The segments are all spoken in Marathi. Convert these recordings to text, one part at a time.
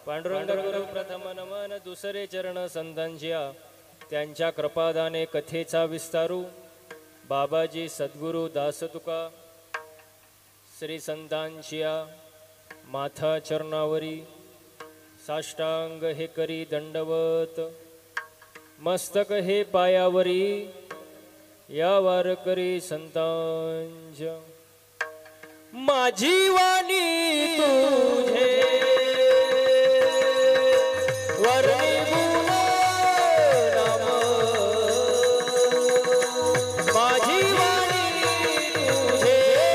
पांडुरंग गुरु प्रथम नमन दुसरे चरण संतांच्या त्यांच्या कृपादाने कथेचा विस्तारू बाबाजी सद्गुरु दास तुका श्री संतांच्या माथा चरणावरी साष्टांग हे करी दंडवत मस्तक हे पायावरी या वारकरी संतांच्या माझी वाणी तुझे वर्णी गुण नाम माझी वाणी तुझे वर्णी गुण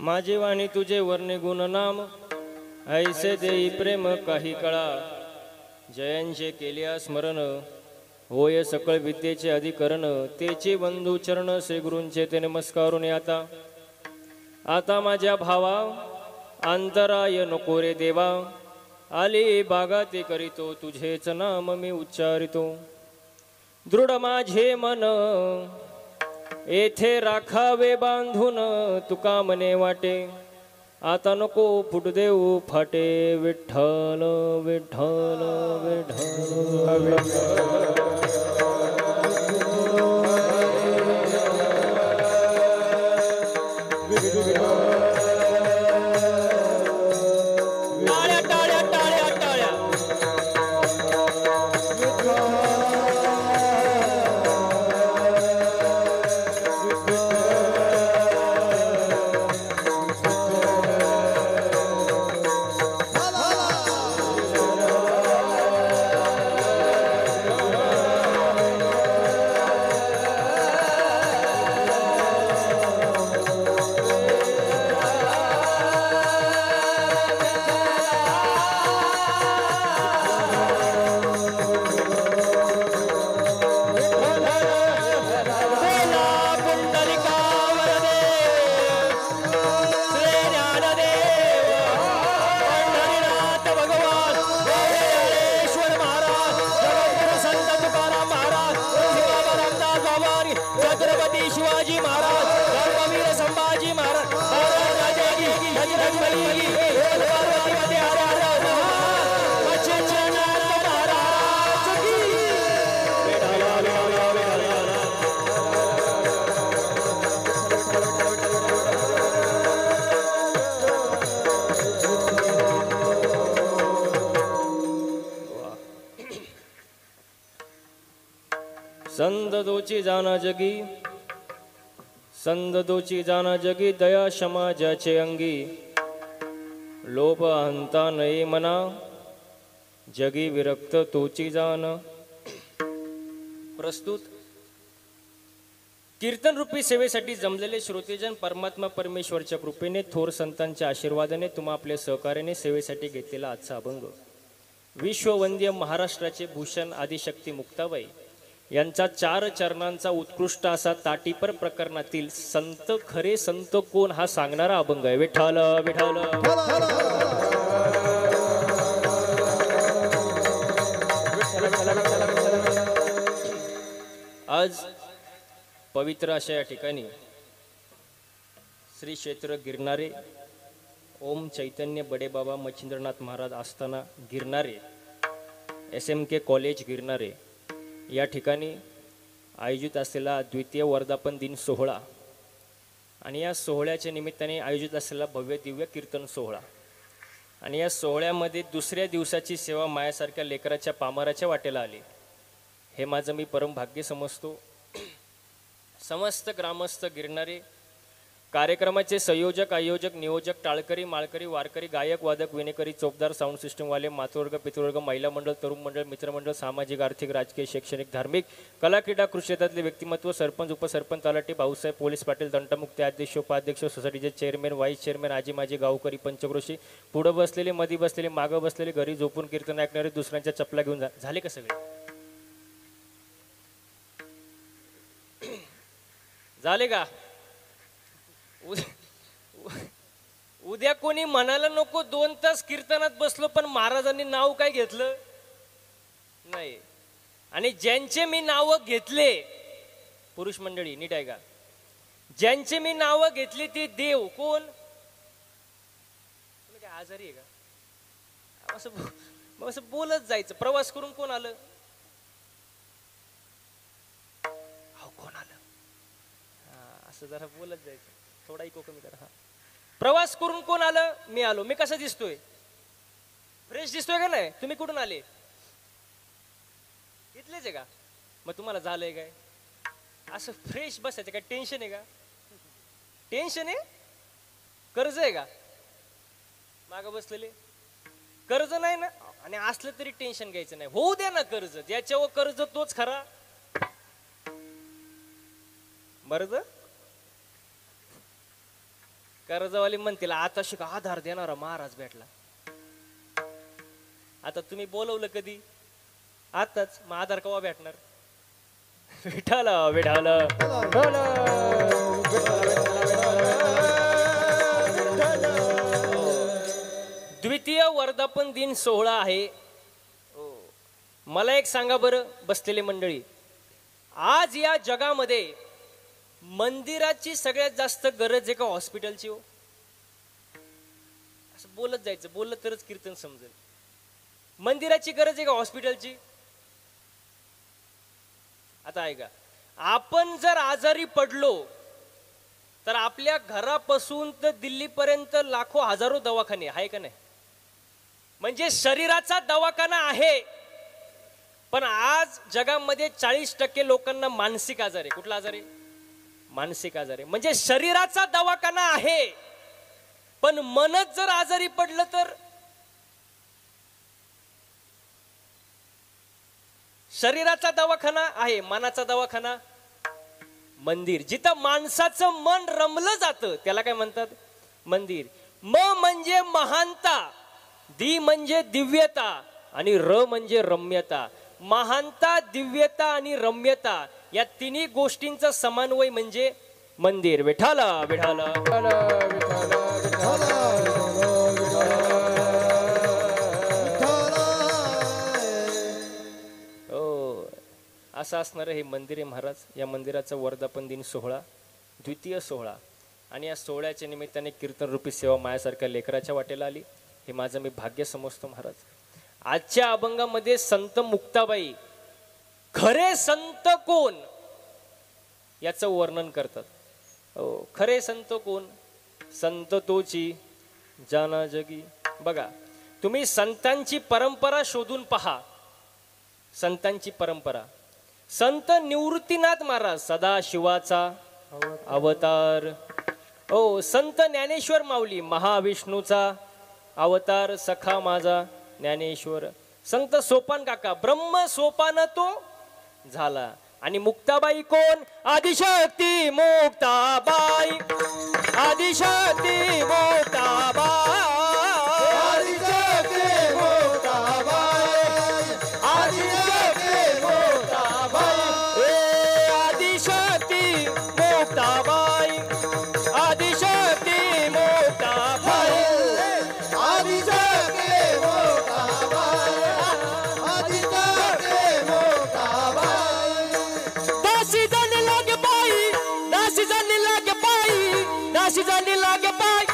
माझी वाणी तुझे वर्णे गुण नाम ऐसे देई प्रेम काही कळा जयांचे केल्या स्मरण होय सकळ विद्येचे अधिकरण तेचे बंधू चरण श्री गुरूंचे ते नमस्कारून आता माझ्या भावा अंतराय नको रे देवा आले बागा ते करीतो तुझेच नाम मी उच्चारितो दृढ माझे मन येथे राखावे बांधून तुका मने वाटे आता नको फुट देऊ फाटे विठ्ठल विठ्ठल विठ्ठल संत दोची जाना जगी, संत दोची जाना जगी, दया क्षमा ज्याचे अंगी, लोभ अहंता नये मना, जगी विरक्त तोची जान. प्रस्तुत कीर्तन रूपी सेवेसाठी जमलेले श्रोतेजन परमात्मा परमेश्वरच्या कृपेने, थोर संतांच्या आशीर्वादाने, तुम्हा आपल्या सहकार्याने सेवेसाठी घेतलेला आजचा अभंग विश्ववंद्य महाराष्ट्राचे भूषण आदिशक्ती मुक्ताबाई यांचा 4 चरणांचा उत्कृष्ट असा ताटीपर प्रकरणातील संत खरे संत कोण हा सांगणारा अभंग आहे. विठ्ठल विठ्ठल. आज पवित्र अशा या ठिकाणी श्री क्षेत्र गिरणारे ओम चैतन्य बडेबाबा मच्छिंद्रनाथ महाराज आस्थाना गिरणारे SMK कॉलेज गिरणारे या ठिकाणी आयोजित असलेला द्वितीय वर्धापन दिन सोहळा आणि या सोहळ्याच्या निमित्ताने आयोजित असलेला भव्य दिव्य कीर्तन सोहळा आणि या सोहळ्यामध्ये दुसऱ्या दिवसाची सेवा मायासारख्या लेकराच्या पामराच्या वाटेला आली. हे माझं मी परम भाग्य समजतो. समस्त ग्रामस्थ गिरणारे कार्यक्रमाचे संयोजक आयोजक नियोजक टाळकरी माळकरी वारकरी गायक वादक विनेकरी चौकदार साऊंड सिस्टमवाले मातृवर्ग पितृवर्ग महिला मंडळ तरुण मंडळ मित्रमंडळ सामाजिक आर्थिक राजकीय शैक्षणिक धार्मिक कला क्रीडा कृषी क्षेत्रातले व्यक्तिमत्व सरपंच उपसरपंच तलाठी भाऊसाहेब पोलीस पाटील तंटमुक्ती अध्यक्ष उपाध्यक्ष सोसायटीचे चेअरमॅन व्हाईस चेअरमॅन आजी माजी गावकरी पंचक्रोशी पुढं बसलेले मधी बसलेले मागं बसलेले घरी झोपून कीर्तन ऐकणारे दुसऱ्यांच्या चपला घेऊन झाले का सगळे झाले का? उद्या कोणी म्हणायला नको 2 तास कीर्तनात बसलो पण महाराजांनी नाव काय घेतलं नाही. आणि ज्यांचे मी नाव घेतले पुरुष मंडळी नीट आहे का, ज्यांचे मी नाव घेतली ते देव कोण? तुम्ही काय आजारी आहे का? असं बोलत जायचं. प्रवास करून कोण आलं? कोण आलं? असं जरा बोलत जायचं. थोडा इको कमी करा. प्रवास करून कोण आलं? मी आलो. मी कसा दिसतोय? फ्रेश दिसतोय का नाही? तुम्ही कुठून आले? इथलेच आहे का? मग तुम्हाला झालंय काय असं फ्रेश बसायचं? काय टेन्शन आहे का? टेन्शन आहे? कर्ज आहे का माग बसलेले? कर्ज नाही ना, आणि असलं तरी टेन्शन घ्यायचं नाही. होऊ द्या ना कर्ज. ज्याच्यावर कर्ज तोच खरा मर्द. कर्जवाली म्हणतील आता शिका आधार देणारा महाराज भेटला. आता तुम्ही बोलवलं कधी? आताच. मग आधार केव्हा भेटणार? विठाल विठाल. द्वितीय वर्धापन दिन सोहळा आहे. मला एक सांगा बरं बसलेले मंडळी, आज या जगामध्ये मंदिराची सगळ्यात जास्त गरज आहे का हॉस्पिटलची? हो, असं बोलत जायचं. बोललं तरच कीर्तन समजेल. मंदिराची गरज आहे का हॉस्पिटलची? आता ऐका, आपण जर आजारी पडलो तर आपल्या घरापासून तर दिल्लीपर्यंत लाखो हजारो दवाखाने आहे का नाही? म्हणजे शरीराचा दवाखाना आहे. पण आज जगामध्ये 40% लोकांना मानसिक आजार आहे. कुठला आजार आहे? मानसिक आजार आहे. म्हणजे शरीराचा दवाखाना आहे पण मनच जर आजारी पडलं तर? शरीराचा दवाखाना आहे, मनाचा दवाखाना मंदिर. जिथं माणसाचं मन रमलं जातं त्याला काय म्हणतात? मंदिर. म म्हणजे महानता, दी म्हणजे दिव्यता आणि र म्हणजे रम्यता. महानता, दिव्यता आणि रम्यता या तिन्ही गोष्टींचा समन्वय म्हणजे मंदिर. विठाला विठाला. असं असणार हे मंदिर आहे महाराज. या मंदिराचा वर्धापन दिन सोहळा, द्वितीय सोहळा, आणि या सोहळ्याच्या निमित्ताने कीर्तन रूपी सेवा मायासारख्या लेकराच्या वाटेला आली. हे माझं मी भाग्य समजतो महाराज. आजच्या अभंगामध्ये संत मुक्ताबाई खरे संत कोण याचं वर्णन करतात. खरे संत कोण? संत तोची जाना जगी. बघा तुम्ही संतांची परंपरा शोधून पहा. संतांची परंपरा, संत निवृत्तीनाथ महाराज सदा शिवाचा अवतार. ओ संत ज्ञानेश्वर माऊली महाविष्णूचा अवतार सखा माझा ज्ञानेश्वर. संत सोपान काका ब्रह्म सोपान तो झाला. आणि मुक्ताबाई कोण? आदिशक्ती मुक्ताबाई, आदिशक्ती मुक्ताबाई, आदिशक्ती मुक्ताबाई, आदिशक्ती मुक्ताबाई, आदिशक्ती मुक्ताबाई, आदिशक्ती मुक्ताबाई, आदिशक्ती मुक्ताबाई, आदिशक्ती मुक्ताबाई. दासी जाने लागे बाई, दासी जाने लागे बाई, दासी जाने लागे बाई.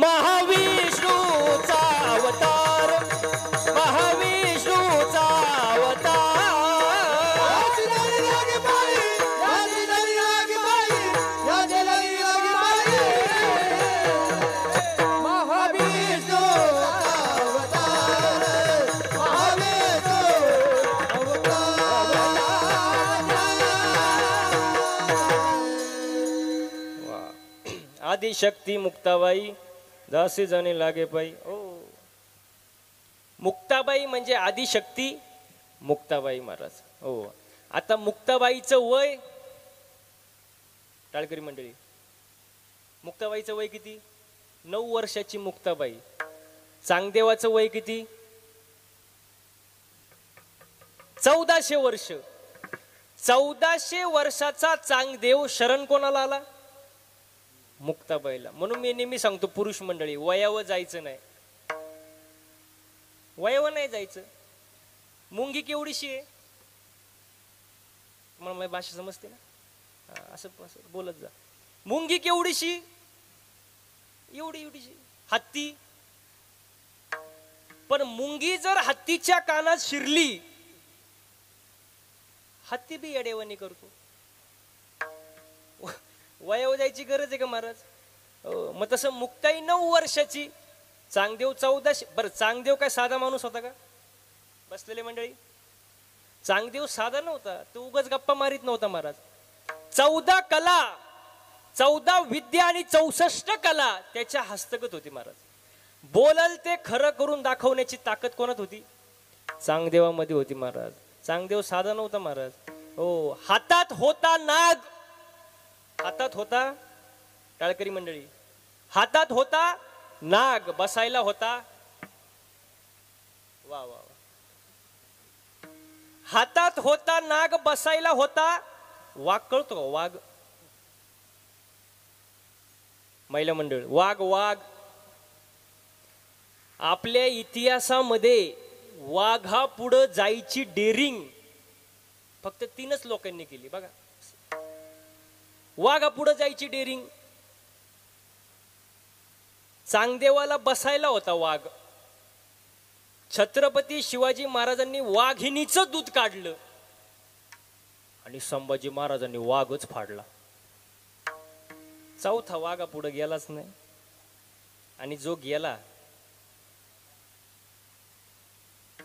महाविष्णूचा अवतार, महाविष्णूचा अवतार. दासी जाने लागे बाई, दासी जाने लागे बाई, दासी जाने लागे बाई. महाविष्णूचा अवतार, महाविष्णूचा अवतार. आदिशक्ती मुक्ताबाई, दासी जाणे लागे पाई. ओ मुक्ताबाई म्हणजे आदिशक्ती मुक्ताबाई महाराज. हो आता मुक्ताबाईचं वय, टाळकरी मंडळी, मुक्ताबाईचं वय किती? 9 वर्षाची मुक्ताबाई. चांगदेवाचं वय किती? 1400 वर्ष. 1400 वर्षाचा चांगदेव शरण कोणाला आला? मुक्ताबाईला. म्हणून मी नेहमी सांगतो पुरुष मंडळी, वयावर जायचं नाही, वयावर नाही जायचं. मुंगी केवढीशी आहे? तुम्हाला माझी भाषा समजते ना? असं बोलत जा. मुंगी केवढीशी? एवढी एवढीशी. हत्ती? पण मुंगी जर हत्तीच्या कानात शिरली, हत्ती बी येडेवानी करतो. वयावर जायची गरज आहे का महाराज? मग तसं मुक्ताई 9 वर्षाची, चांगदेव 1400. बरं चांगदेव काय साधा माणूस होता का? बसलेले मंडळी, चांगदेव साधा नव्हता, तो उगाच गप्पा मारित नव्हता महाराज. 14 कला, 14 विद्या आणि 64 कला त्याच्या हस्तगत होती महाराज. बोलल ते खरं करून दाखवण्याची ताकद कोणात होती? चांगदेवामध्ये होती महाराज. चांगदेव साधा नव्हता महाराज. हो हातात होता नाग, हातात होता, टाळकरी मंडळी, हातात होता नाग, बसायला होता, वा वा वा, हातात होता नाग, बसायला होता वाघ. कळतो का वाघ? महिला मंडळ, वाघ. वाघ आपल्या इतिहासामध्ये वाघा पुढे जायची डेरिंग फक्त 3च लोकांनी केली बघा. वाघा पुढे जायची डेरिंग. चांगदेवाला बसायला होता वाघ. छत्रपती शिवाजी महाराजांनी वाघिणीचं दूध काढलं आणि संभाजी महाराजांनी वाघच फाडला. चौथा वाघा पुढे गेलाच नाही. आणि जो गेला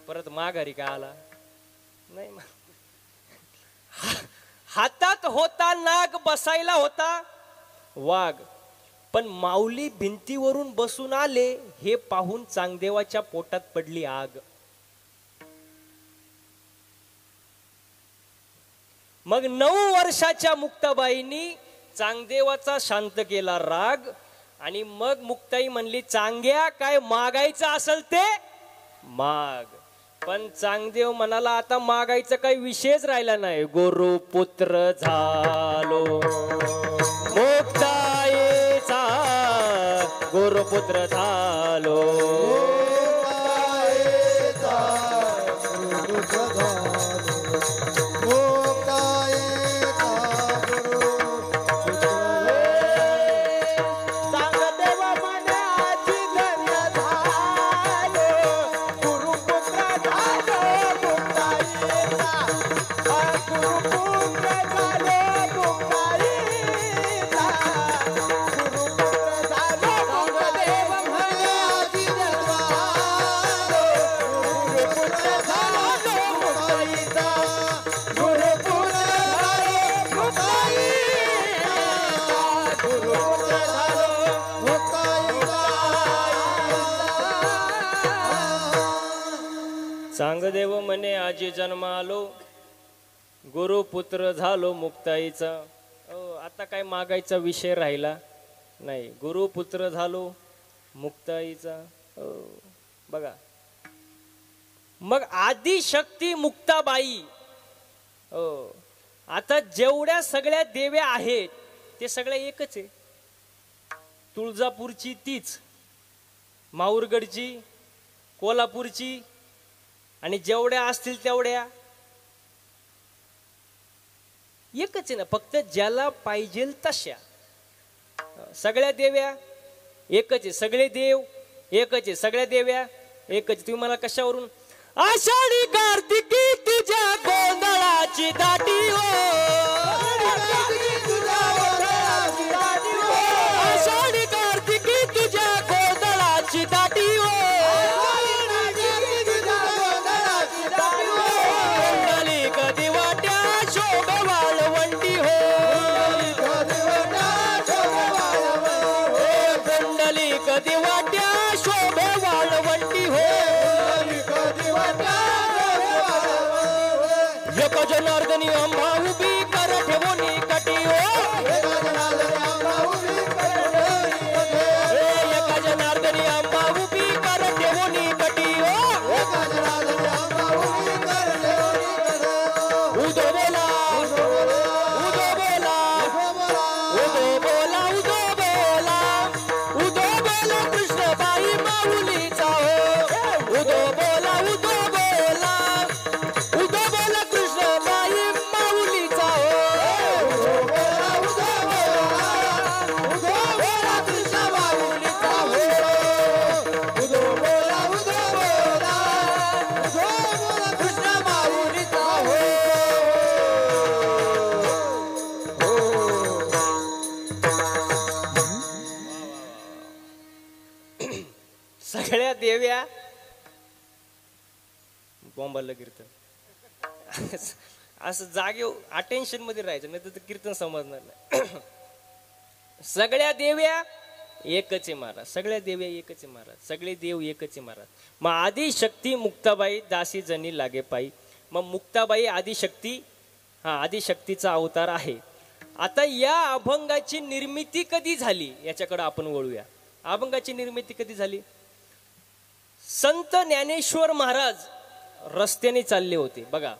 परत माघारी का आला नाही. हातात होता नाग, बसायला होता वाघ. पण माऊली भिंतीवरून बसून आले हे पाहून चांगदेवाच्या पोटात पडली आग. मग 9 वर्षाच्या मुक्ताबाईंनी चांगदेवाचा शांत केला राग. आणि मग मुक्ताई म्हणली, चांग्या काय मागायचं असेल ते माग. पण चांगदेव म्हणाला, आता मागायचं काही विषयच राहिला नाही. गुरुपुत्र झालो मुक्ताईचा, गुरुपुत्र झालो. सांगदेव म्हणे आजी जन्म आलो, गुरुपुत्र झालो मुक्ताईचा. आता काय मागायचा विषय राहिला नाही, गुरुपुत्र झालो मुक्ताईचा. बघा मग आदिशक्ती मुक्ताबाई. आता जेवढ्या सगळ्या देव्या आहेत ते सगळ्या एकच आहे. तुळजापूरची तीच, माहूरगडची, कोल्हापूरची आणि जेवढ्या असतील तेवढ्या एकच आहे ना, फक्त ज्याला पाहिजे तशा. सगळ्या देव्या एकच आहे, सगळे देव एकच आहे, सगळ्या देव्या एकच. तुम्ही मला कशावरून आषाढी कार्तिकी तुझ्या गोंधळाची दाटी हो, आषाढी कार्तिकी तुझ्या गोंधळाची दाटी हो, कुंडली कधी वाट्या शोभ वाळवंटी हो, कुंडली कधी वाट्या शोभ वाळवंटी हो, एक जनार्दनी अंबा उभी कर ठेवणी कटी हो, एक जनार्दनी अंबा उभी कर ठेवणी कटी हो, उदो बोला उदो बोला उदो बोला उदो बोला उदो बोला कृष्णबाई माऊलीचा हो, उदो बोला उदो बोला उदो बोला कृष्णबाई माऊलीचा हो, उदो बोला कृष्ण माऊलीचा हो, उदो बोला कृष्ण माऊलीचा हो. सगळ्या देव्या बॉम्बाला कीर्तन असं जागे अटेन्शन मध्ये राहायचं, नाही तर कीर्तन समजणार नाही. सगळ्या देव्या एकच आहे महाराज, सगळ्या देव्या एकच आहे महाराज, सगळे देव एकच आहे महाराज. मग आदिशक्ती मुक्ताबाई दासी जनी लागे पायी. मग मुक्ताबाई आदिशक्ती, हा आदिशक्तीचा अवतार आहे. आता या अभंगाची निर्मिती कधी झाली याच्याकडे आपण वळूया. अभंगाची निर्मिती कधी झाली? संत ज्ञानेश्वर महाराज रस्त्याने चालले होते. बघा,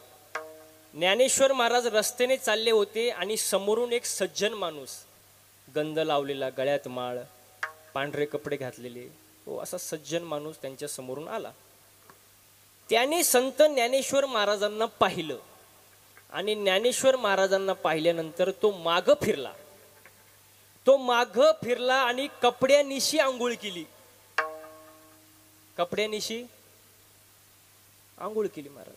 ज्ञानेश्वर महाराज रस्त्याने चालले होते आणि समोरून एक सज्जन माणूस, गंध लावलेला, गळ्यात माळ, पांढरे कपडे घातलेले, असा सज्जन माणूस त्यांच्या समोरून आला. त्याने संत ज्ञानेश्वर महाराजांना पाहिलं आणि ज्ञानेश्वर महाराजांना पाहिल्यानंतर तो माग फिरला. तो माग फिरला आणि कपड्यानिशी आंघोळ केली. कपड्यानिशी आंघोळ केली महाराज.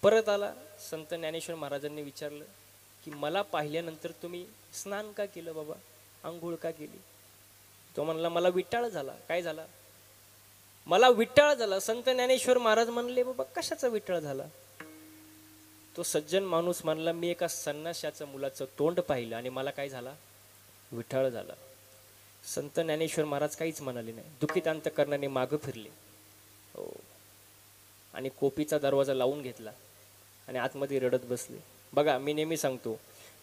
परत आला. संत ज्ञानेश्वर महाराजांनी विचारलं की मला पाहिल्यानंतर तुम्ही स्नान का केलं बाबा, आंघोळ का केली? तो म्हणला मला विटाळ झाला. काय झाला? मला विटाळ झाला. संत ज्ञानेश्वर महाराज म्हणले बाबा कशाचा विटाळ झाला? तो सज्जन माणूस म्हणला मी एका संन्याशाच्या मुलाचं तोंड पाहिलं आणि मला काय झाला? विटाळ झाला. संत ज्ञानेश्वर महाराज काहीच म्हणाले नाही. दुःखित अंतकरणाने मागं फिरले आणि कोपीचा दरवाजा लावून घेतला आणि आतमध्ये रडत बसले. बघा, मी नेहमी सांगतो,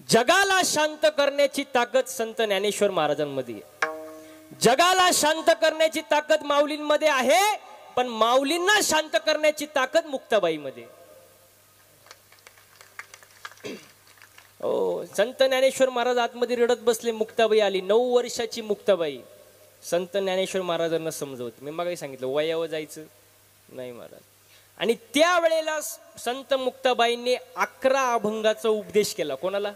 जगाला शांत करण्याची ताकद संत ज्ञानेश्वर महाराजांमध्ये आहे. जगाला शांत करण्याची ताकद माऊलींमध्ये आहे, पण माऊलींना शांत करण्याची ताकद मुक्ताबाईमध्ये. संत ज्ञानेश्वर महाराज आतमध्ये रडत बसले. मुक्ताबाई आली. 9 वर्षाची मुक्ताबाई संत ज्ञानेश्वर महाराजांना समजवते. मी मागे सांगितलं वयावर जायचं नाही महाराज. आणि त्यावेळेला संत मुक्ताबाईंनी 11 अभंगाचा उपदेश केला. कोणाला?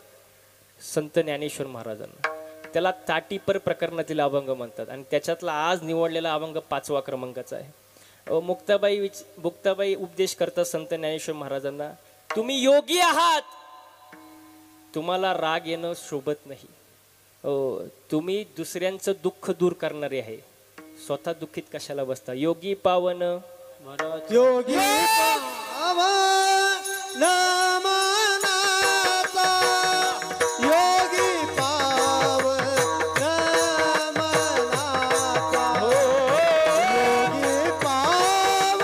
संत ज्ञानेश्वर महाराजांना. त्याला ताटीपर प्रकरणातील अभंग म्हणतात आणि त्याच्यातला आज निवडलेला अभंग 5वा क्रमांकाचा आहे. मुक्ताबाई उपदेश करतात संत ज्ञानेश्वर महाराजांना, तुम्ही योगी आहात, तुम्हाला राग येणं शोभत नाही. तुम्ही दुसऱ्यांचं दुःख दूर करणारे आहे, स्वतः दुःखीत कशाला बसता? योगी पावन योगी पावन मनाचा, योगी पावन मनाचा, योगी पावन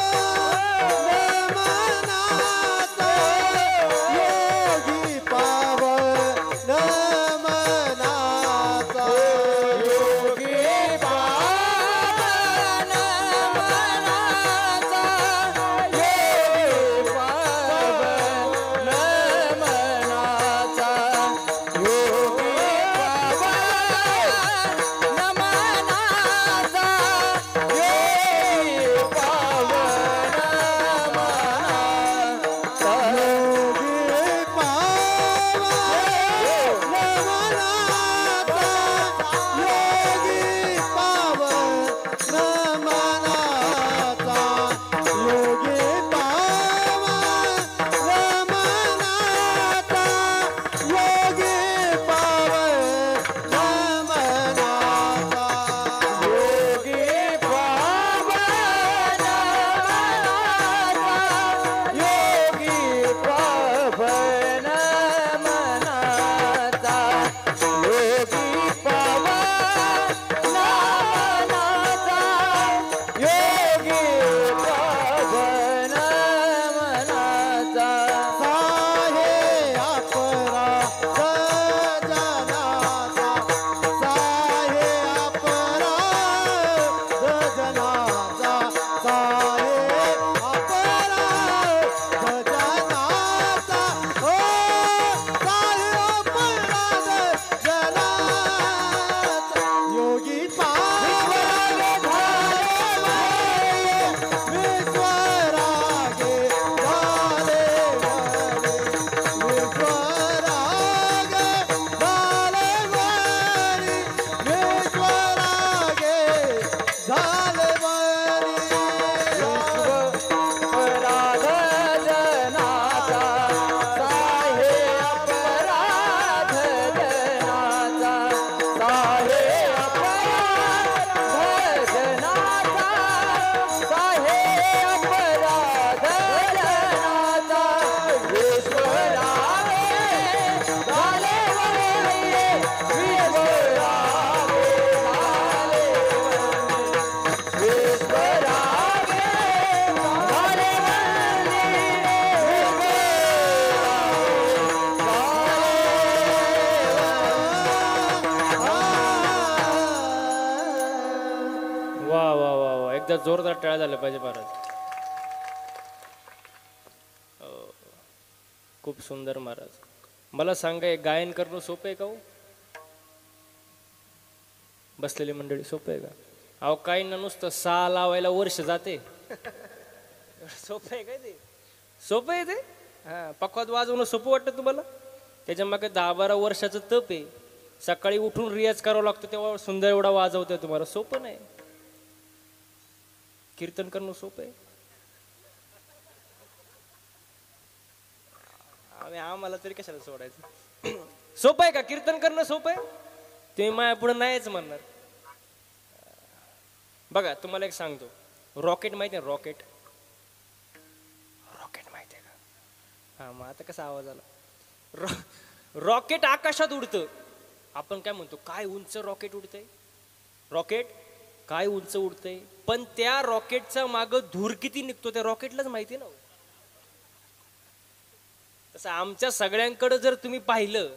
एकदा जोरदार टाळ्या झाल्या पाहिजे महाराज. खूप सुंदर महाराज. मला सांगा, हे गायन करणं सोपं आहे का हो? बसलेली मंडळी, सोपं आहे का? अहो काही ना, नुसतं सा लावायला वर्ष जाते. सोपं आहे काय ते? सोपं आहे ते? हा, पकवात वाजवणं सोपं वाटतं तुम्हाला? त्याच्या मागे 10-12 वर्षाचं तप आहे. सकाळी उठून रियाज करावा लागतो, तेव्हा सुंदर एवढा वाजवतोय तुम्हाला. सोपं नाही. कीर्तन करणं सोपं आहे? आम्हाला तरी कशाला सोडायचं? सोपं आहे का कीर्तन करणं? सोपं आहे? तुम्ही माझ्या पुढे नाहीच म्हणणार. बघा तुम्हाला एक सांगतो, रॉकेट माहिती आहे? रॉकेट रॉकेट माहिती आहे का? हा, मग आता कसा आवाज आला? रॉकेट आकाशात उडतं. आपण काय म्हणतो, काय उंच रॉकेट उडतंय, रॉकेट काय उंच उडतंय. पण त्या रॉकेटचा माग धूर किती निघतो त्या रॉकेटलाच माहिती ना. तसं आमच्या सगळ्यांकडे जर तुम्ही पाहिलं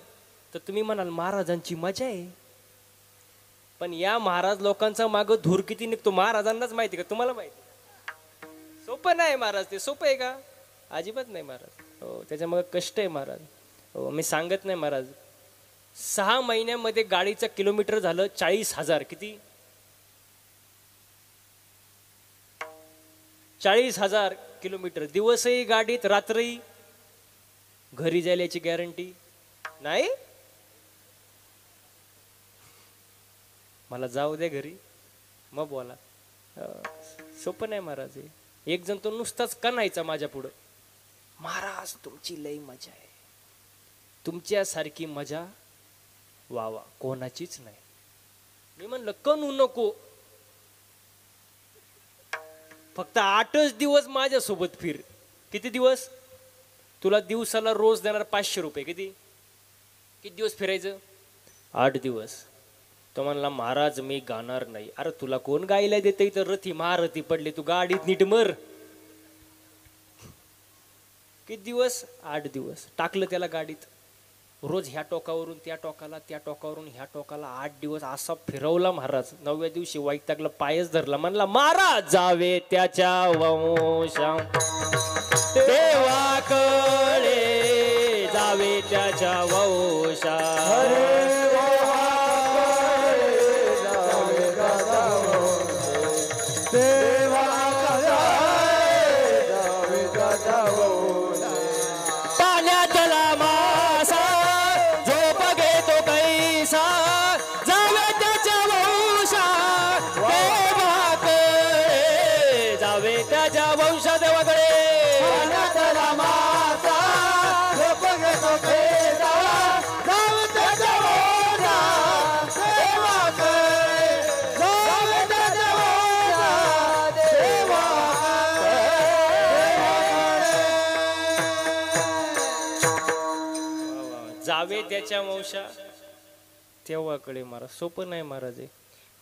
तर तुम्ही म्हणाल महाराजांची मजा आहे. पण या महाराज लोकांचा माग धूर किती निघतो महाराजांनाच माहिती का? तुम्हाला माहिती? सोपं नाही महाराज ते. सोपं आहे का? अजिबात नाही महाराज. हो, त्याच्या मग कष्ट आहे महाराज. हो, मी सांगत नाही महाराज. 6 महिन्यामध्ये गाडीचं किलोमीटर झालं 40,000. किती? 40,000 किलोमीटर. दिवसही गाडीत, रात्रही घरी जायला याची गॅरंटी नाही. मला जाऊ दे घरी मग बोला. सोपं नाही महाराज. एक जण तो नुसताच कणायचा माझ्या पुढं, महाराज तुमची लई मजा आहे, तुमच्यासारखी मजा वावा कोणाचीच नाही. मी म्हणलं कणू नको, फक्त 8च दिवस माझ्यासोबत फिर. किती दिवस? तुला दिवसाला रोज देणार 500 रुपये. किती दिवस फिरायचं? 8 दिवस. तो म्हणला महाराज मी गाणार नाही. अरे तुला कोण गायला देते? इथं रथी महारथी पडले, तू गाडीत नीट मर. किती दिवस? 8 दिवस. टाकलं त्याला गाडीत, रोज ह्या टोकावरून त्या टोकाला, त्या टोकावरून ह्या टोकाला 8 दिवस असा फिरवला महाराज. 9व्या दिवशी वैतागला, पायच धरला. म्हणला महाराज जावे त्याच्या वंशा देवाकडे, जावे त्याच्या वंशा. पाण्यातला मासा झोप घेतो कैसा, जावे त्याच्या वंशा देवाकडे, जावे त्याच्या वंशा देवाकडे. पाण्यातला मासा झोप घेतो कैसा, जावे त्याच्या वंशा देवाकडे, जावे त्याच्या वंशा देवाकडे. जावे त्याच्या वंशा तेव्हाकडे. महाराज सोपं नाही महाराज.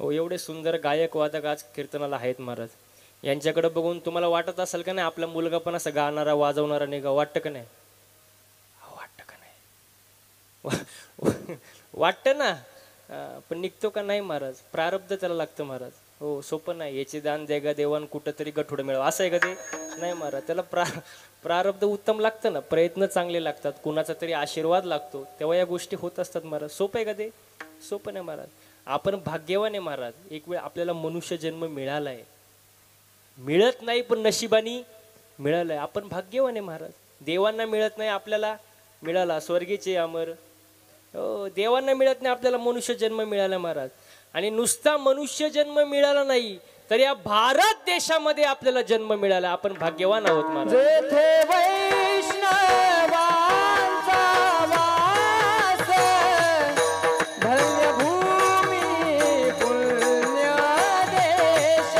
हो, एवढे सुंदर गायक वादक आज कीर्तनाला आहेत महाराज. यांच्याकडे बघून तुम्हाला वाटत असेल का नाही आपला मुलगा पण असं गाणारा वाजवणारा निघा? वाटतं का नाही? वाटतं का नाही? वाटतं ना. पण निघतो का नाही महाराज? प्रारब्ध त्याला लागतं महाराज. हो, सोपं नाही. याचे दान देगा देवान कुठंतरी गठुडं मिळव असं आहे का ते? नाही महाराज. त्याला प्रारब्ध उत्तम लागतं ना, प्रयत्न चांगले लागतात, कुणाचा तरी आशीर्वाद लागतो, तेव्हा या गोष्टी होत असतात महाराज. सोपं आहे का ते? सोपं नाही महाराज. आपण भाग्यवान आहे महाराज. एक वेळ आपल्याला मनुष्य जन्म मिळालाय. मिळत नाही पण नशिबानी मिळालाय. आपण भाग्यवान आहे महाराज. देवांना मिळत नाही, आपल्याला मिळाला. स्वर्गीचे अमर. हो, देवांना मिळत नाही, आपल्याला मनुष्य जन्म मिळाला महाराज. आणि नुसता मनुष्य जन्म मिळाला नाही तर या भारत देशामध्ये आपल्याला जन्म मिळाला. आपण भाग्यवान आहोत महाराज. जेथे वैष्णवांचा वास, धन्य भूमी पुण्य देश,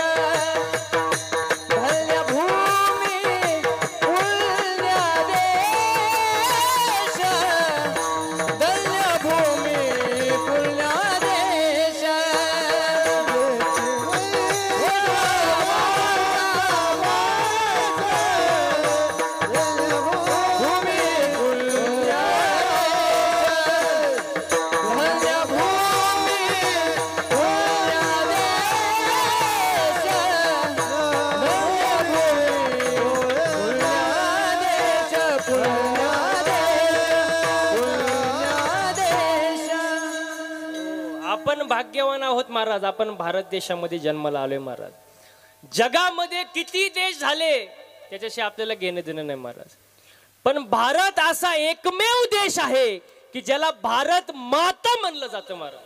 धन्य भूमी पुण्य देश, धन्य भूमी पुण्य देश. भूमी आपण भाग्यवान आहोत महाराज, आपण भारत देशामध्ये जन्माला आलोय महाराज. जगामध्ये किती देश झाले त्याच्याशी आपल्याला घेणं देणं नाही महाराज, पण भारत असा एकमेव देश आहे की ज्याला भारत माता म्हणलं जातं महाराज.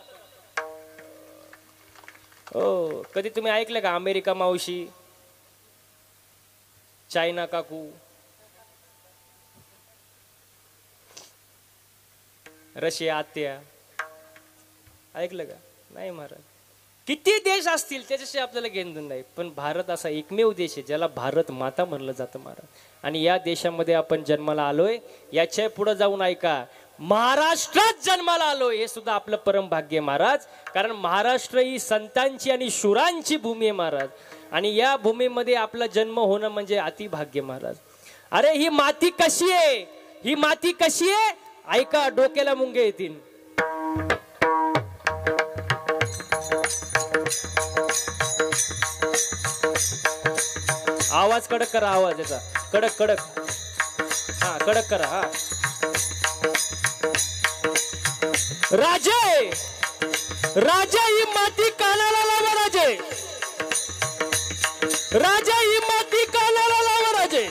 हो, कधी तुम्ही ऐकलं का अमेरिका मावशी, चायना काकू, रशिया आत्या, ऐकलं का? नाही महाराज. किती देश असतील त्याच्याशी आपल्याला घेणं नाही, पण भारत असा एकमेव देश आहे ज्याला भारत माता म्हणलं जातं महाराज. आणि या देशामध्ये आपण जन्माला आलोय. याच्या पुढे जाऊन ऐका, महाराष्ट्रात जन्माला आलोय हे सुद्धा आपलं परम भाग्य आहे महाराज. कारण महाराष्ट्र ही संतांची आणि शूरांची भूमी आहे महाराज. आणि या भूमीमध्ये आपला जन्म होणं म्हणजे अतिभाग्य महाराज. अरे ही माती कशी आहे, ही माती कशी आहे ऐका, डोक्याला मुंगे येतील. आवाज कडक करा, आवाज याचा कडक कडक, हा कडक करा. हा राजे, राजा ही माती कानाला लावा राजे, राजा ही माती कानाला लावा राजे.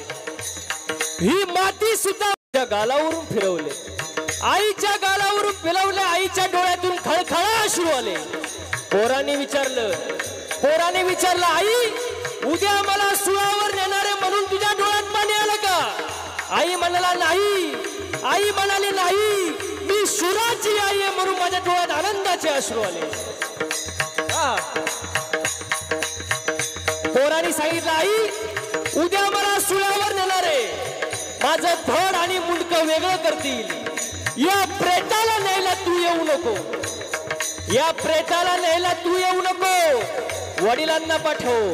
ही माती सुद्धा गालावरून फिरवले, आईच्या गालावरून फिरवले, आईच्या डोळ्यातून खळखळा अश्रू आले. पोराने विचारलं आई उद्या मला सुळावर नेणारे म्हणून तुझ्या डोळ्यात पाणी आलं का? आई म्हणाला नाही, आई म्हणाली नाही, मी शूराची आई आहे म्हणून माझ्या डोळ्यात आनंदाचे अश्रू आले. पोराने सांगितलं आई उद्या मला सुळावर नेणारे माझं धड आणि मुंडकं वेगळं करतील, या प्रेताला न्यायला तू येऊ नको, या प्रेताला न्यायला तू येऊ नको. वडिलांना पाठव,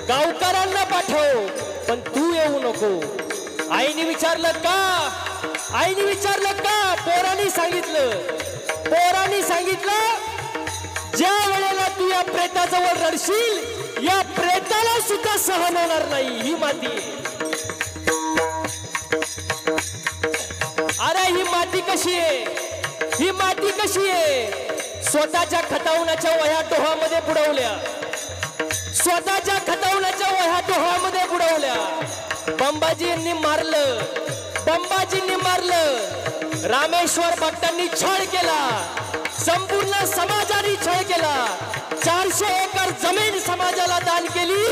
गावकऱ्यांना पाठव, पण तू येऊ नको. आईने विचारलं का? आईने विचारलं का? पोरांनी सांगितलं ज्या वेळेला तू या प्रेताजवळ रडशील या प्रेताला सुद्धा सहन होणार नाही. ही माती, अरे ही माती कशी आहे, ही माती कशी आहे? स्वतःच्या खतावण्याच्या वह्या डोहामध्ये बुडवल्या, स्वतःच्या खतावण्याच्या वह्या डोहामध्ये बुडवल्या. बंबाजींनी मारलं, बंबाजींनी मारलं. रामेश्वर भक्तांनी छळ केला, संपूर्ण समाजाने छळ केला. 400 एकर जमीन समाजाला दान केली.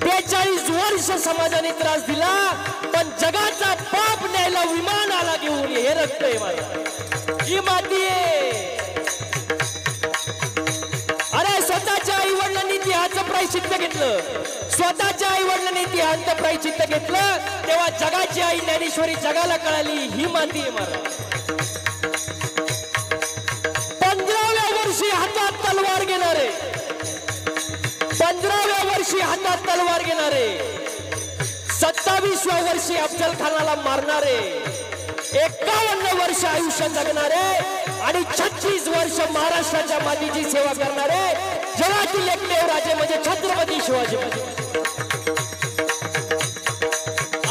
42 वर्ष समाजाने त्रास दिला, पण जगाचा पाप न्यायला विमानाला घेऊन हे रक्त आहे माझा, ही माती आहे. अरे स्वतःच्या आई वडिलांनी तिहाचं प्रायश्चित्त घेतलं, स्वतःच्या आई वडिलांनी तिहाचं प्रायश्चित्त घेतलं, तेव्हा जगाची आई ज्ञानेश्वरी जगाला कळाली, ही माती आहे मला. 15व्या वर्षी हातात तलवार घेणारे, 15व्या वर्षी हातात तलवार घेणारे, 27व्या वर्षी अफजल खानाला मारणारे, 51 वर्ष आयुष्य जगणारे आणि 36 वर्ष महाराष्ट्राच्या मातीची सेवा करणारे जगातील एकमेव राजे म्हणजे छत्रपती शिवाजी महाराज.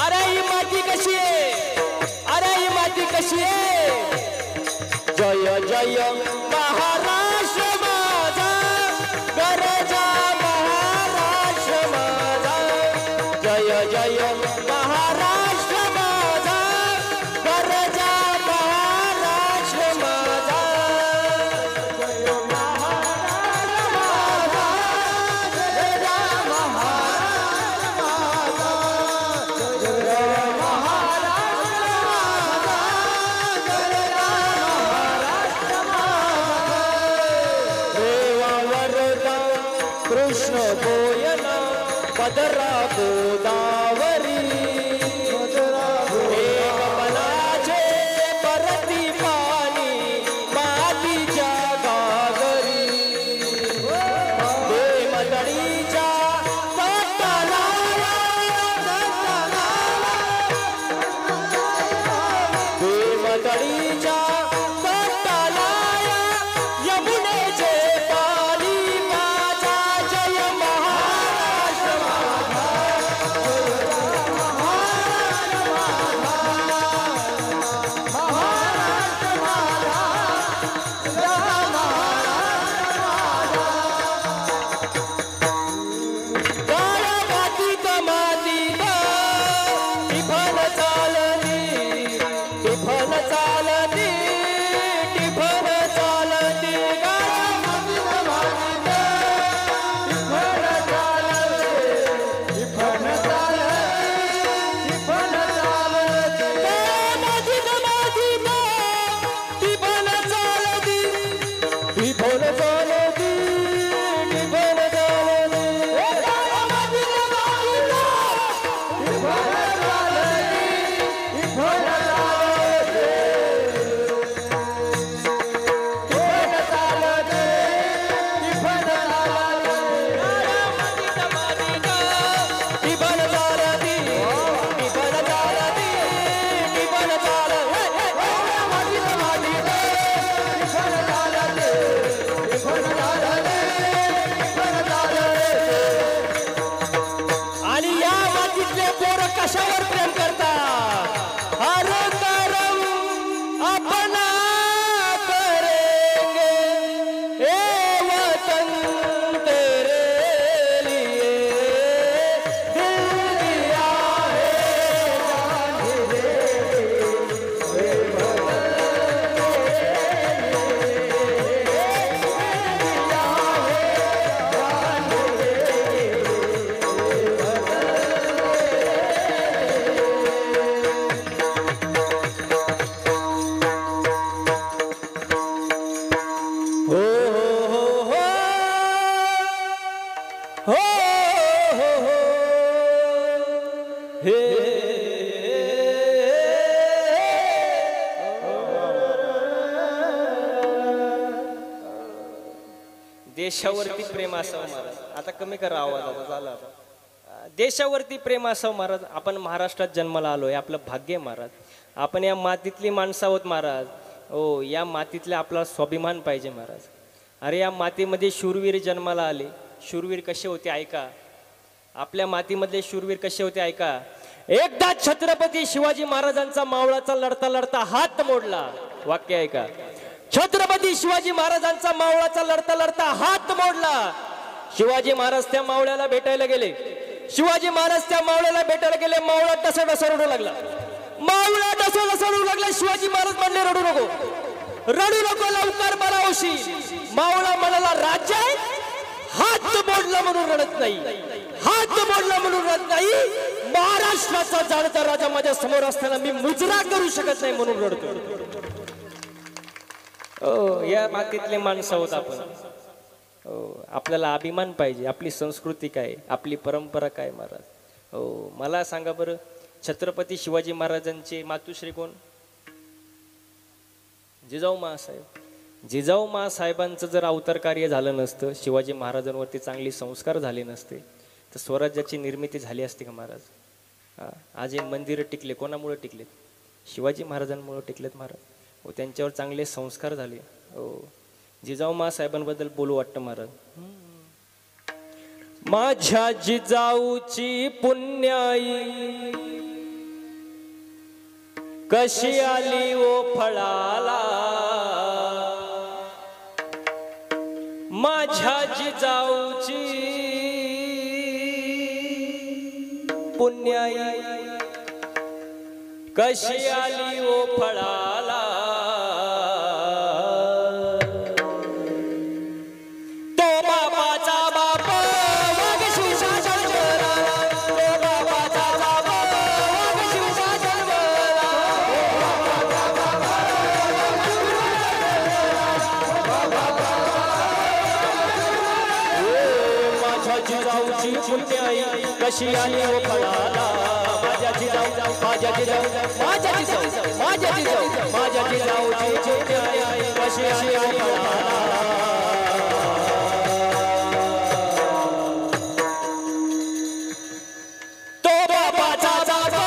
अरे ही माती कशी आहे, अरे ही माती कशी आहे? जय जय महाराष्ट्र माझा, गरजा महाराष्ट्र माझा, जय जय महाराष्ट्र माझा, गरजा महाराष्ट्र माझा, जय महाराष्ट्र माझा, गरजा महाराष्ट्र माझा, जय महाराष्ट्र माझा, गरजा महाराष्ट्र माझा. देवावरदा कृष्ण गोयना पदरा गोदावरी, एक मनाचे परती पाणी मातीच्या गागरी, देमतळीच्या तटाला, देमतळीच्या तटाला यमुनेचे पाणी माझा, जय महाराष्ट्र माझा, देशावरती प्रेम असावं महाराज. आता कमी करा आवाज, आता झाला. देशावरती प्रेम असावं महाराज. आपण महाराष्ट्रात जन्माला आलोय, आपलं भाग्य आहे महाराज. आपण या मातीतली माणसं आहोत महाराज. हो, या मातीतले आपला स्वाभिमान पाहिजे महाराज. अरे या मातीमध्ये शूरवीर जन्माला आले. शूरवीर कसे होते ऐका. आपल्या मातीमधले शूरवीर कसे होते ऐका. एकदा छत्रपती शिवाजी महाराजांचा मावळाचा लढता लढता हात मोडला. वाक्य ऐका. छत्रपती शिवाजी महाराजांचा मावळाचा लढता लढता हात मोडला. शिवाजी महाराज त्या मावळ्याला भेटायला गेले. शिवाजी महाराज त्या मावळ्याला भेटायला गेले. मावळा डसा रडू लागला. मावळा डसा रडू लागला. शिवाजी महाराज म्हणले रडू नको, रडू नको, लवकर मला होशील. मावळा म्हणाला राज्य आहे, हात मोडला म्हणून रडत नाही, हात मोडला म्हणून रडत नाही. महाराष्ट्राचा जाणता राजा माझ्या समोर असताना मी मुजरा करू शकत नाही म्हणून रडतो. या मातीतले माणसं आहोत आपण. आपल्याला अभिमान पाहिजे. आपली संस्कृती काय, आपली परंपरा काय महाराज. हो, मला सांगा बरं, छत्रपती शिवाजी महाराजांचे मातुश्री कोण? जिजाऊ महासाहेब. जिजाऊ महासाहेबांचं जर अवतार कार्य झालं नसतं, शिवाजी महाराजांवरती चांगली संस्कार झाले नसते, तर स्वराज्याची निर्मिती झाली असती का महाराज? आज हे मंदिरं टिकले, कोणामुळे टिकलेत? शिवाजी महाराजांमुळे टिकलेत महाराज. हो, त्यांच्यावर चांगले संस्कार झाले. हो, जिजाऊ महासाहेबांबद्दल बोलू वाटतं महाराज. माझ्या जिजाऊची पुण्याई कशी आली ओ फळाला. माझ्या जिजाऊची पुण्याई कशी आली ओ फळाला. कशी आली ओ फळाला. माझ्या जिजाऊ, माझ्या जिजाऊ, माझ्या जिजाऊ, माझ्या जिजाऊ, माझ्या जिजाऊची पुण्याई कशी आली ओ फळाला. तो बाबाचा बाबा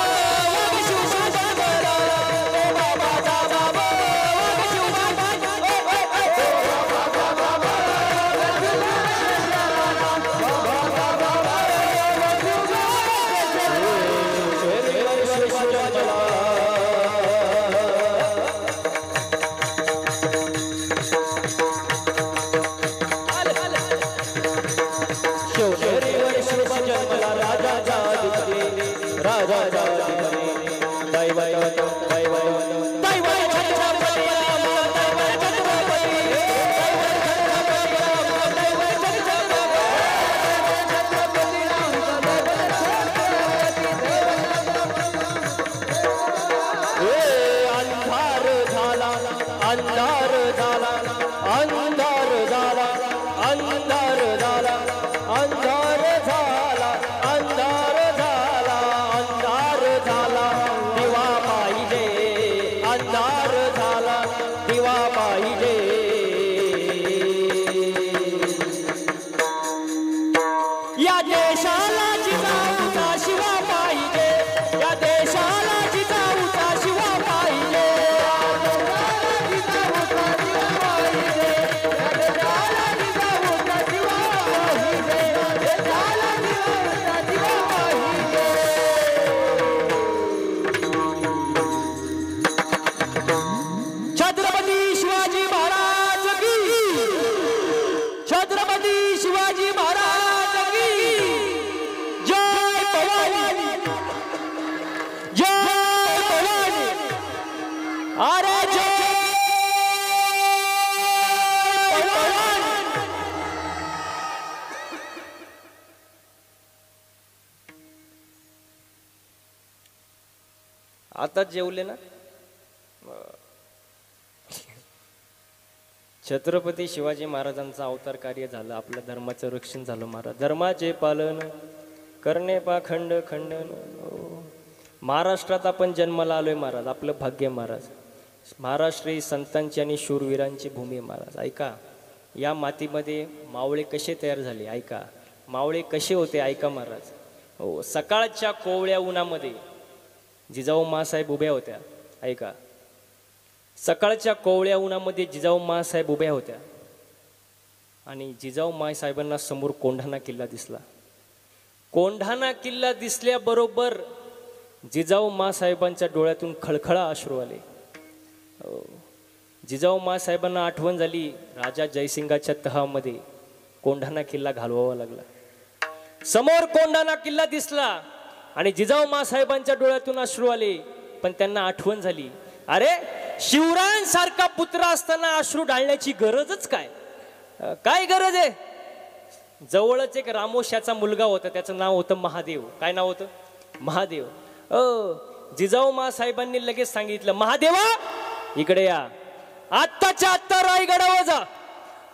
आता जेवले ना. छत्रपती शिवाजी महाराजांचा अवतार कार्य झालं. आपल्या धर्माचं रक्षण झालं महाराज. धर्माचे पालन करणे पाखंड खंडन. महाराष्ट्रात आपण जन्माला आलोय महाराज. आपलं भाग्य महाराज. महाराष्ट्र ही संतांची आणि शूरवीरांची भूमी महाराज. ऐका, या मातीमध्ये मावळे कसे तयार झाले ऐका. मावळे कसे होते ऐका महाराज. हो, सकाळच्या कोवळ्या उन्हामध्ये जिजाऊ माँसाहेब उभ्या होत्या. ऐका, सकाळच्या कोवळ्या उन्हामध्ये जिजाऊ माँसाहेब उभ्या होत्या आणि जिजाऊ माँसाहेबांना समोर कोंढाणा किल्ला दिसला. कोंढाणा किल्ला दिसल्याबरोबर जिजाऊ माँसाहेबांच्या डोळ्यातून खळखळा अश्रू आले. जिजाऊ माँसाहेबांना आठवण झाली, राजा जयसिंगाच्या तहामध्ये कोंढाणा किल्ला घालवावा लागला. समोर कोंढाणा किल्ला दिसला आणि जिजाऊ माँसाहेबांच्या डोळ्यातून अश्रू आले. पण त्यांना आठवण झाली, अरे शिवरायांसारखा पुत्र असताना अश्रू ढाळण्याची गरजच काय, काय गरज आहे. जवळच एक रामोश्याचा मुलगा होता, त्याचं नाव होतं महादेव. काय नाव होतं? महादेव. जिजाऊ माँसाहेबांनी लगेच सांगितलं, महादेवा इकडे या, आत्ताच्या आत्ता रायगडावर जा,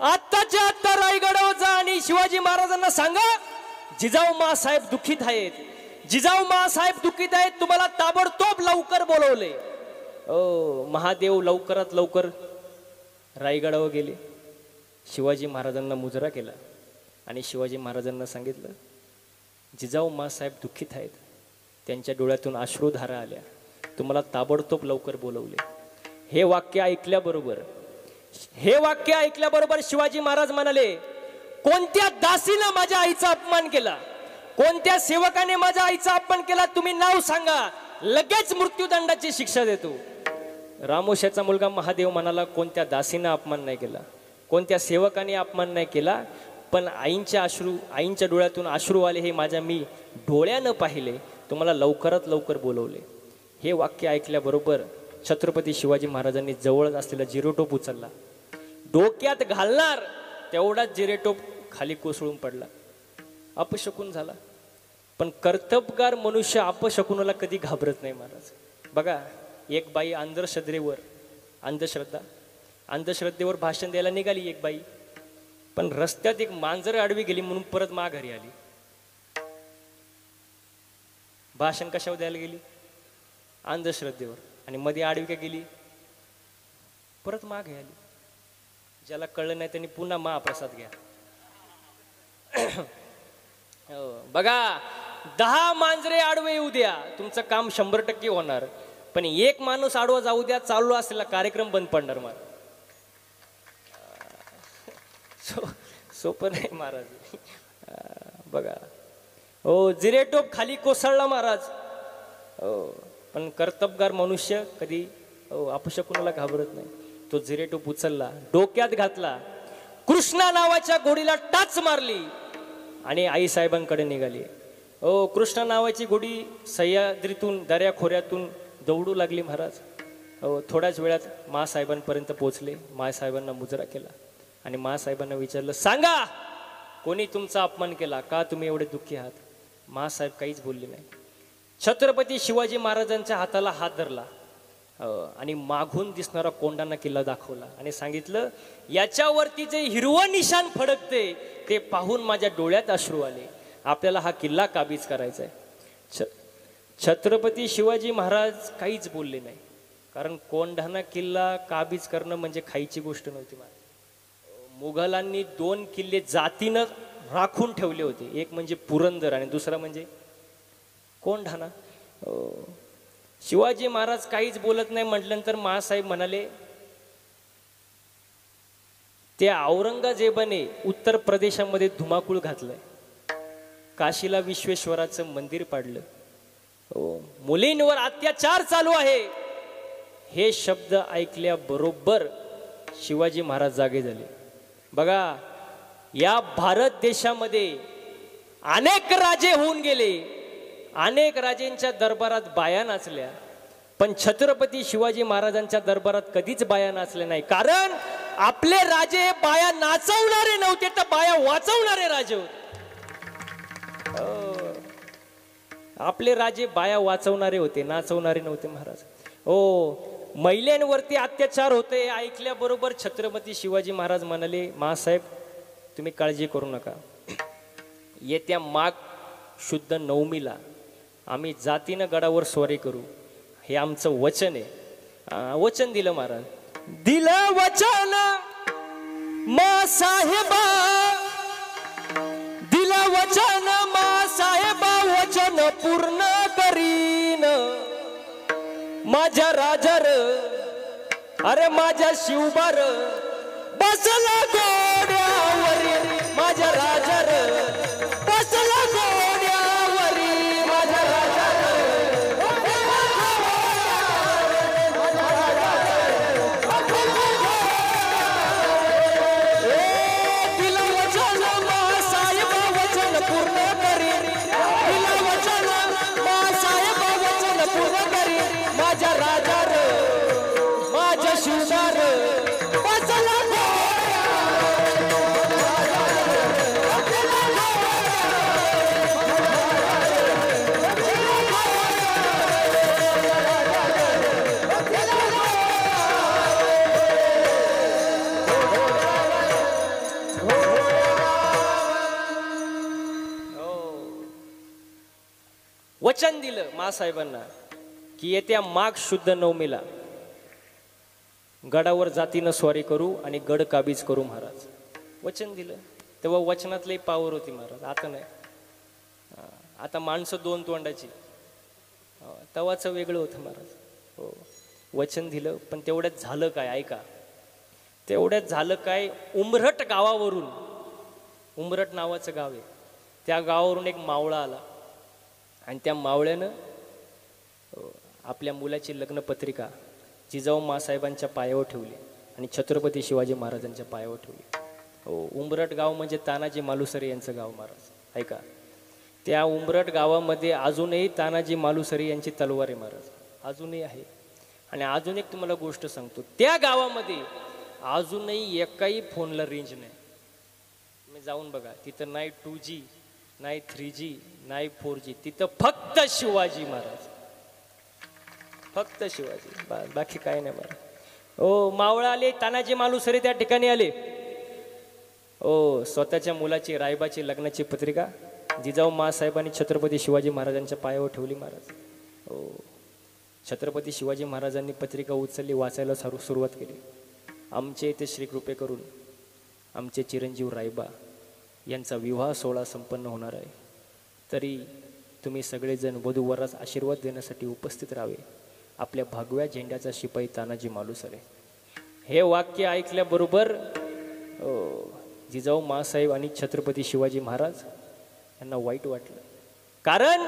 आत्ताच्या आत्ता रायगडावर जा आणि शिवाजी महाराजांना सांगा जिजाऊ माँसाहेब दुःखित आहेत, जिजाऊ माँसाहेब दुःखित आहेत, तुम्हाला ताबडतोब लवकर बोलवले. महादेव लवकरात लवकर रायगडावर गेले. शिवाजी महाराजांना मुजरा केला आणि शिवाजी महाराजांना सांगितलं जिजाऊ माँसाहेब दुःखित आहेत, त्यांच्या डोळ्यातून अश्रुधारा आल्या, तुम्हाला ताबडतोब लवकर बोलवले. हे वाक्य ऐकल्याबरोबर शिवाजी महाराज म्हणाले, कोणत्या दासीनं माझ्या आईचा अपमान केला, कोणत्या सेवकाने माझ्या आईचा अपमान केला, तुम्ही नाव सांगा, लगेच मृत्यूदंडाची शिक्षा देतो. रामोश्याचा मुलगा महादेव म्हणाला, कोणत्या दासीनं अपमान नाही केला, कोणत्या सेवकाने अपमान नाही केला, पण आईंच्या डोळ्यातून अश्रू आले हे मी डोळ्यानं पाहिले, तुम्हाला लवकरात लवकर बोलवले. हे वाक्य ऐकल्याबरोबर छत्रपती शिवाजी महाराजांनी जवळच असलेला जिरेटोप उचलला. डोक्यात घालणार तेवढाच जिरेटोप खाली कोसळून पडला. अपशकुन झाला. पण कर्तबगार मनुष्य अपशकुनाला कधी घाबरत नाही महाराज. बघा, एक बाई अंधश्रद्धेवर भाषण द्यायला निघाली एक बाई, पण रस्त्यात एक मांजर आडवी गेली म्हणून परत माघारी आली. भाषण कशावर द्यायला गेली? अंधश्रद्धेवर. आणि मध्ये आडवी का गेली? परत मागे आली. ज्याला कळलं नाही त्यांनी पुन्हा महाप्रसाद घ्या. बघा, 10 मांजरे आडवे येऊ द्या, तुमचं काम 100% होणार. पण एक माणूस आडवा जाऊ द्या, चालू असलेला कार्यक्रम बंद पडणार. महाराज सोपं नाही महाराज. बघा, हो, जिरेटोप खाली कोसळला महाराज. पण कर्तबगार मनुष्य कधी अपशकुनाला घाबरत नाही. तो जिरेटोप उचलला, डोक्यात घातला, कृष्णा नावाच्या घोडीला टाच मारली आणि आई साहेबांकडे निघाली. कृष्णा नावाची घोडी सह्याद्रीतून दऱ्याखोऱ्यातून दौडू लागली महाराज. थोड्याच वेळात माँसाहेबांपर्यंत पोहोचले. माँसाहेबांना मुजरा केला आणि माँसाहेबांना विचारलं, सांगा कोणी तुमचा अपमान केला, का तुम्ही एवढे दुःखी आहात? माँसाहेब काहीच बोलले नाही. छत्रपती शिवाजी महाराजांच्या हाताला हात धरला आणि मागून दिसणारा कोंढाणा किल्ला दाखवला आणि सांगितलं, याच्यावरती जे हिरवं निशाण फडकते ते पाहून माझ्या डोळ्यात अश्रू आले. आपल्याला हा किल्ला काबीज करायचा आहे. छत्रपती शिवाजी महाराज काहीच बोलले नाही, कारण कोंढाणा किल्ला काबीज करणं म्हणजे खायची गोष्ट नव्हती. मुघलांनी 2 किल्ले जातीनं राखून ठेवले होते, एक म्हणजे पुरंदर आणि दुसरा म्हणजे कोंढाणा. शिवाजी महाराज काहीच बोलत नाही म्हटल्यानंतर माँसाहेब म्हणाले, त्या औरंगजेबाने उत्तर प्रदेशामध्ये धुमाकूळ घातलंय, काशीला विश्वेश्वराचं मंदिर पाडलं, मुलींवर अत्याचार चालू आहे. हे शब्द ऐकल्याबरोबर शिवाजी महाराज जागे झाले. बघा, या भारत देशामध्ये अनेक राजे होऊन गेले, अनेक राजेंच्या दरबारात बाया नाचल्या, पण छत्रपती शिवाजी महाराजांच्या दरबारात कधीच बाया नाचल्या नाही. कारण आपले राजे बाया नाचवणारे नव्हते, तर बाया वाचवणारे राजे होते. आपले राजे बाया वाचवणारे होते, नाचवणारे नव्हते महाराज. महिलांवरती अत्याचार होते ऐकल्याबरोबर छत्रपती शिवाजी महाराज म्हणाले, माँसाहेब तुम्ही काळजी करू नका, येत्या माघ शुद्ध 9मीला आम्ही जातीनं गडावर स्वारी करू, हे आमचं वचन आहे. वचन दिलं महाराज, दिलं वचन मा साहेबा दिला वचन, मा साहेबा वचन पूर्ण करीन. माझ्या राजार अरे माझ्या शिवबार बसला घोड्यावरी, माझ्या राजार बसला घोड्यावरी, माझ्या राजार दिला वचन मा साहेबा वचन पूर्ण करीन, दिला वचन मा साहेबा वचन पूर्ण करीन. माझ्या राजार माझ्या शिवदार बसला वचन दिलं मासाहेबांना की येत्या माघ शुद्ध नवमीला गडावर जातीनं स्वारी करू आणि गड काबीज करू महाराज. वचन दिलं तेव्हा वचनातली पावर होती महाराज, आता नाही. आता माणसं दोन तोंडाची, तेव्हाचं वेगळं होतं महाराज. हो वचन दिलं, पण तेवढ्यात झालं काय ऐका. तेवढ्यात झालं काय, उमरट गावावरून, उमरट नावाचं गाव आहे, त्या गावावरून एक मावळा आला आणि त्या मावळ्यानं आपल्या मुलाची लग्नपत्रिका जिजाऊ मासाहेबांच्या पायावर ठेवली आणि छत्रपती शिवाजी महाराजांच्या पायावर ठेवली. हो उंबरट गाव म्हणजे तानाजी मालुसरे यांचं गाव महाराज. ऐका त्या उंबरट गावामध्ये अजूनही तानाजी मालुसरे यांची तलवार आहे महाराज, अजूनही आहे. आणि अजून एक तुम्हाला गोष्ट सांगतो, त्या गावामध्ये अजूनही एकाही फोनला रेंज नाही. तुम्ही जाऊन बघा, तिथं नाही 2G नाही 3G नाही 4G, तिथं फक्त शिवाजी महाराज, फक्त शिवाजी, बाकी काय नाही महाराज. हो मावळा आले, तानाजी मालुसरे त्या ठिकाणी आले. हो स्वतःच्या मुलाची रायबाची लग्नाची पत्रिका जिजाऊ मासाहेबांनी छत्रपती शिवाजी महाराजांच्या पायावर ठेवली महाराज. हो छत्रपती शिवाजी महाराजांनी पत्रिका उचलली, वाचायला सुरुवात केली. आमचे इथे श्रीकृपे करून आमचे चिरंजीव रायबा यांचा विवाह सोहळा संपन्न होणार आहे, तरी तुम्ही सगळेजण वधूवरास आशीर्वाद देण्यासाठी उपस्थित राहावे. आपल्या भगव्या झेंड्याचा शिपाई तानाजी मालुसरे. हे वाक्य ऐकल्याबरोबर जिजाऊ मासाहेब आणि छत्रपती शिवाजी महाराज यांना वाईट वाटलं, कारण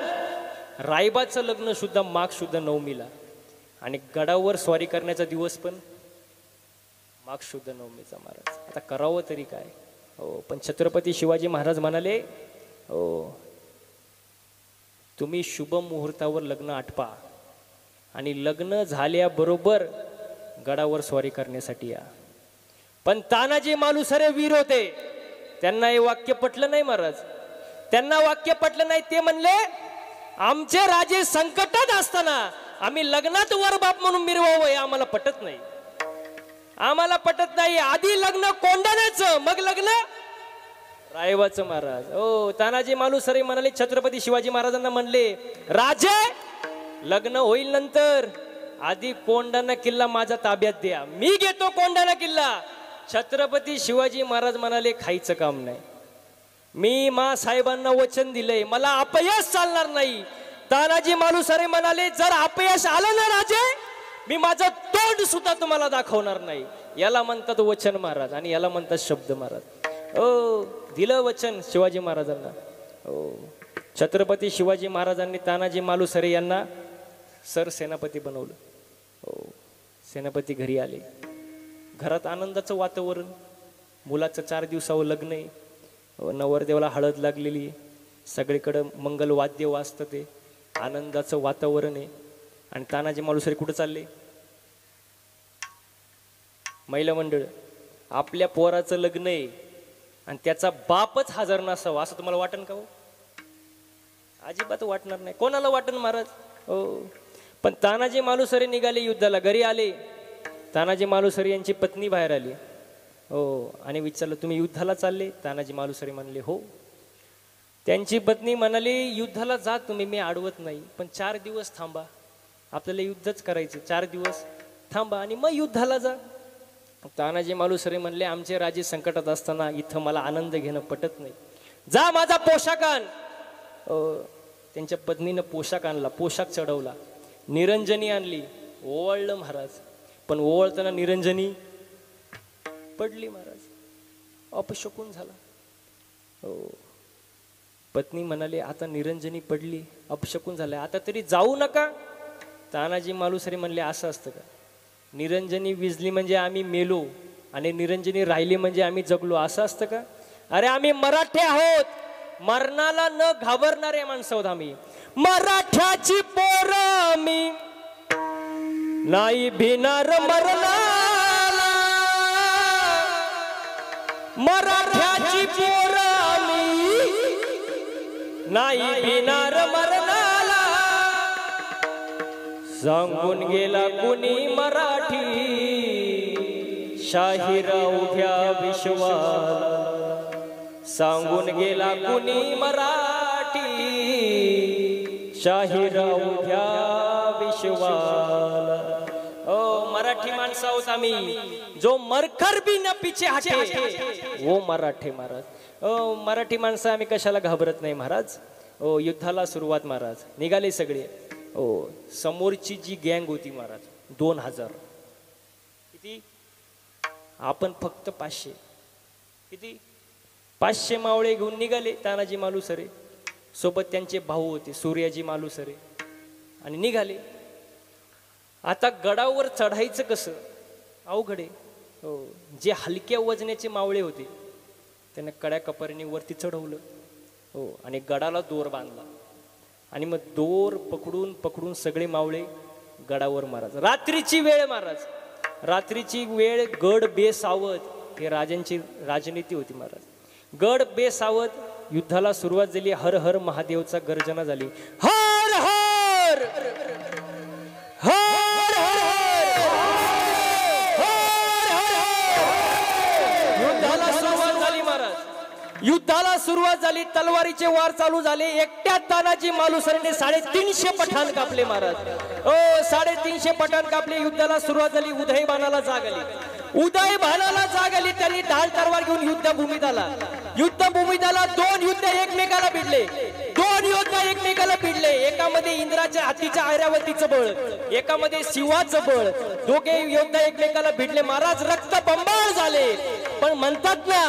रायबाचं लग्न सुद्धा माघ शुद्ध नवमीला आणि गडावर स्वारी करण्याचा दिवस पण माघ शुद्ध नवमीचा महाराज. आता करावं तरी काय. हो पण छत्रपती शिवाजी महाराज म्हणाले, हो तुम्ही शुभ मुहूर्तावर लग्न आटपा आणि लग्न झाल्याबरोबर गडावर स्वारी करण्यासाठी या. पण तानाजी मालुसरे वीर होते, त्यांना हे वाक्य पटलं नाही महाराज. त्यांना वाक्य पटलं नाही. ते म्हणले आमचे राजे संकटात असताना आम्ही लग्नात वरबाप म्हणून मिरवावं हे आम्हाला पटत नाही, आम्हाला पटत नाही. आधी लग्न कोंडाण्याचं, मग लग्न रायबाचं महाराज. हो तानाजी मालुसरे म्हणाले, छत्रपती शिवाजी महाराजांना म्हणले, राजे लग्न होईल नंतर, आधी कोंडाणा किल्ला माझ्या ताब्यात द्या, मी घेतो कोंडाणा किल्ला. छत्रपती शिवाजी महाराज म्हणाले, खायचं काम नाही, मी मा साहेबांना वचन दिलंय, मला अपयश चालणार नाही. तानाजी मालुसरे म्हणाले, जर अपयश आलं ना राजे, मी माझं तोंड सुद्धा तुम्हाला दाखवणार नाही. याला म्हणतात वचन महाराज आणि याला म्हणतात शब्द महाराज. हो दिलं वचन शिवाजी महाराजांना. हो छत्रपती शिवाजी महाराजांनी तानाजी मालुसरे यांना सरसेनापती बनवलं. हो सेनापती घरी आले, घरात आनंदाचं वातावरण, मुलाचं 4 दिवसावर लग्न आहे, नवरदेवाला हळद लागलेली, सगळीकडं मंगलवाद्य वाजतं, ते आनंदाचं वातावरण आहे. आणि तानाजी मालुसरे कुठं चालले? महिला मंडळ. आपल्या पोराचं लग्न आहे आणि त्याचा बापच हजर नसावा असं तुम्हाला वाटन का? हो अजिबात वाटणार नाही. कोणाला वाटन महाराज? हो पण तानाजी मालुसरे निघाले युद्धाला, घरी आले. तानाजी मालुसरे यांची पत्नी बाहेर आली. हो आणि विचारलं, तुम्ही युद्धाला चालले? तानाजी मालुसरे म्हणले, हो. त्यांची पत्नी म्हणाली, युद्धाला जा तुम्ही, मी अडवत नाही, पण 4 दिवस थांबा, आपल्याला युद्धच करायचं, 4 दिवस थांबा आणि मग युद्धाला जा. तानाजी मालुसरे म्हणले आमचे राजे संकटात असताना इथं मला आनंद घेणं पटत नाही. जा माझा पोशाख आण. त्यांच्या पत्नीनं पोशाख आणला, पोशाख चढवला, निरंजनी आणली, ओवाळलं महाराज. पण ओवाळताना निरंजनी पडली महाराज, अपशकुन झाला. पत्नी म्हणाले आता निरंजनी पडली, अपशकुन झालं, आता तरी जाऊ नका. तानाजी मालुसरे म्हणले असं असतं का? निरंजनी विजली म्हणजे आम्ही मेलो आणि निरंजनी राहिली म्हणजे आम्ही जगलो, असं असतं का? अरे आम्ही मराठे आहोत, मरणाला न घाबरणारे माणसं आहोत आम्ही. मराठ्याची पोरं आम्ही, नाही भिनार मरणाला. मराठ्याची पोरं आम्ही, नाही भिनार मरणाला. सांगून गेला कुणी मराठी, शाहीराव उभ्या विश्वाला. सांगून गेला कुणी मराठी, शाहीराव उभ्या विश्वाला. मराठी माणसं आहोत आम्ही, जो मरकर भी न पीछे हटे वो मराठे महाराज. मराठी माणसं आम्ही कशाला घाबरत नाही महाराज. युद्धाला सुरुवात महाराज. निघाले सगळे. समोरची जी गँग होती महाराज 2000, किती? आपण फक्त 500. किती? 500 मावळे घेऊन निघाले तानाजी मालुसरे. सोबत त्यांचे भाऊ होते सूर्याजी मालुसरे आणि निघाले. आता गडावर चढायचं कसं? अवघड आहे. जे हलक्या वजनाचे मावळे होते त्यांना कड्या कपरणी वरती चढवलं आणि गडाला दोर बांधला आणि मग दोर पकडून पकडून सगळे मावळे गडावर महाराज. रात्रीची वेळ महाराज, रात्रीची वेळ. गड बेसावध, हे राजांची राजनीती होती महाराज. गड बेसावध. युद्धाला सुरुवात झाली. हर हर महादेवचा गर्जना झाली. हर हर हर हर. युद्धाला सुरुवात झाली महाराज. युद्धाला सुरुवात झाली. तलवारीचे वार चालू झाले. एकट्या तानाजी मालुसरेने 350 पठाण कापले महाराज. 350 पठाण कापले. युद्धाला सुरुवात झाली. उदयबानाला जाग आली. उदयबानाला जाग आली. त्यांनी ढाल तलवार घेऊन युद्धभूमीत आला. युद्धभूमीत आला. 2 युद्ध एकमेकाला भिडले. 2 युद्ध एकमेकाला भिडले. एकामध्ये इंद्राच्या हातीच्या ऐरावतीचं बळ, एकामध्ये शिवाचं बळ. दोघे युद्ध एकमेकाला भिडले महाराज. रक्त बंबाळ झाले. पण म्हणतात ना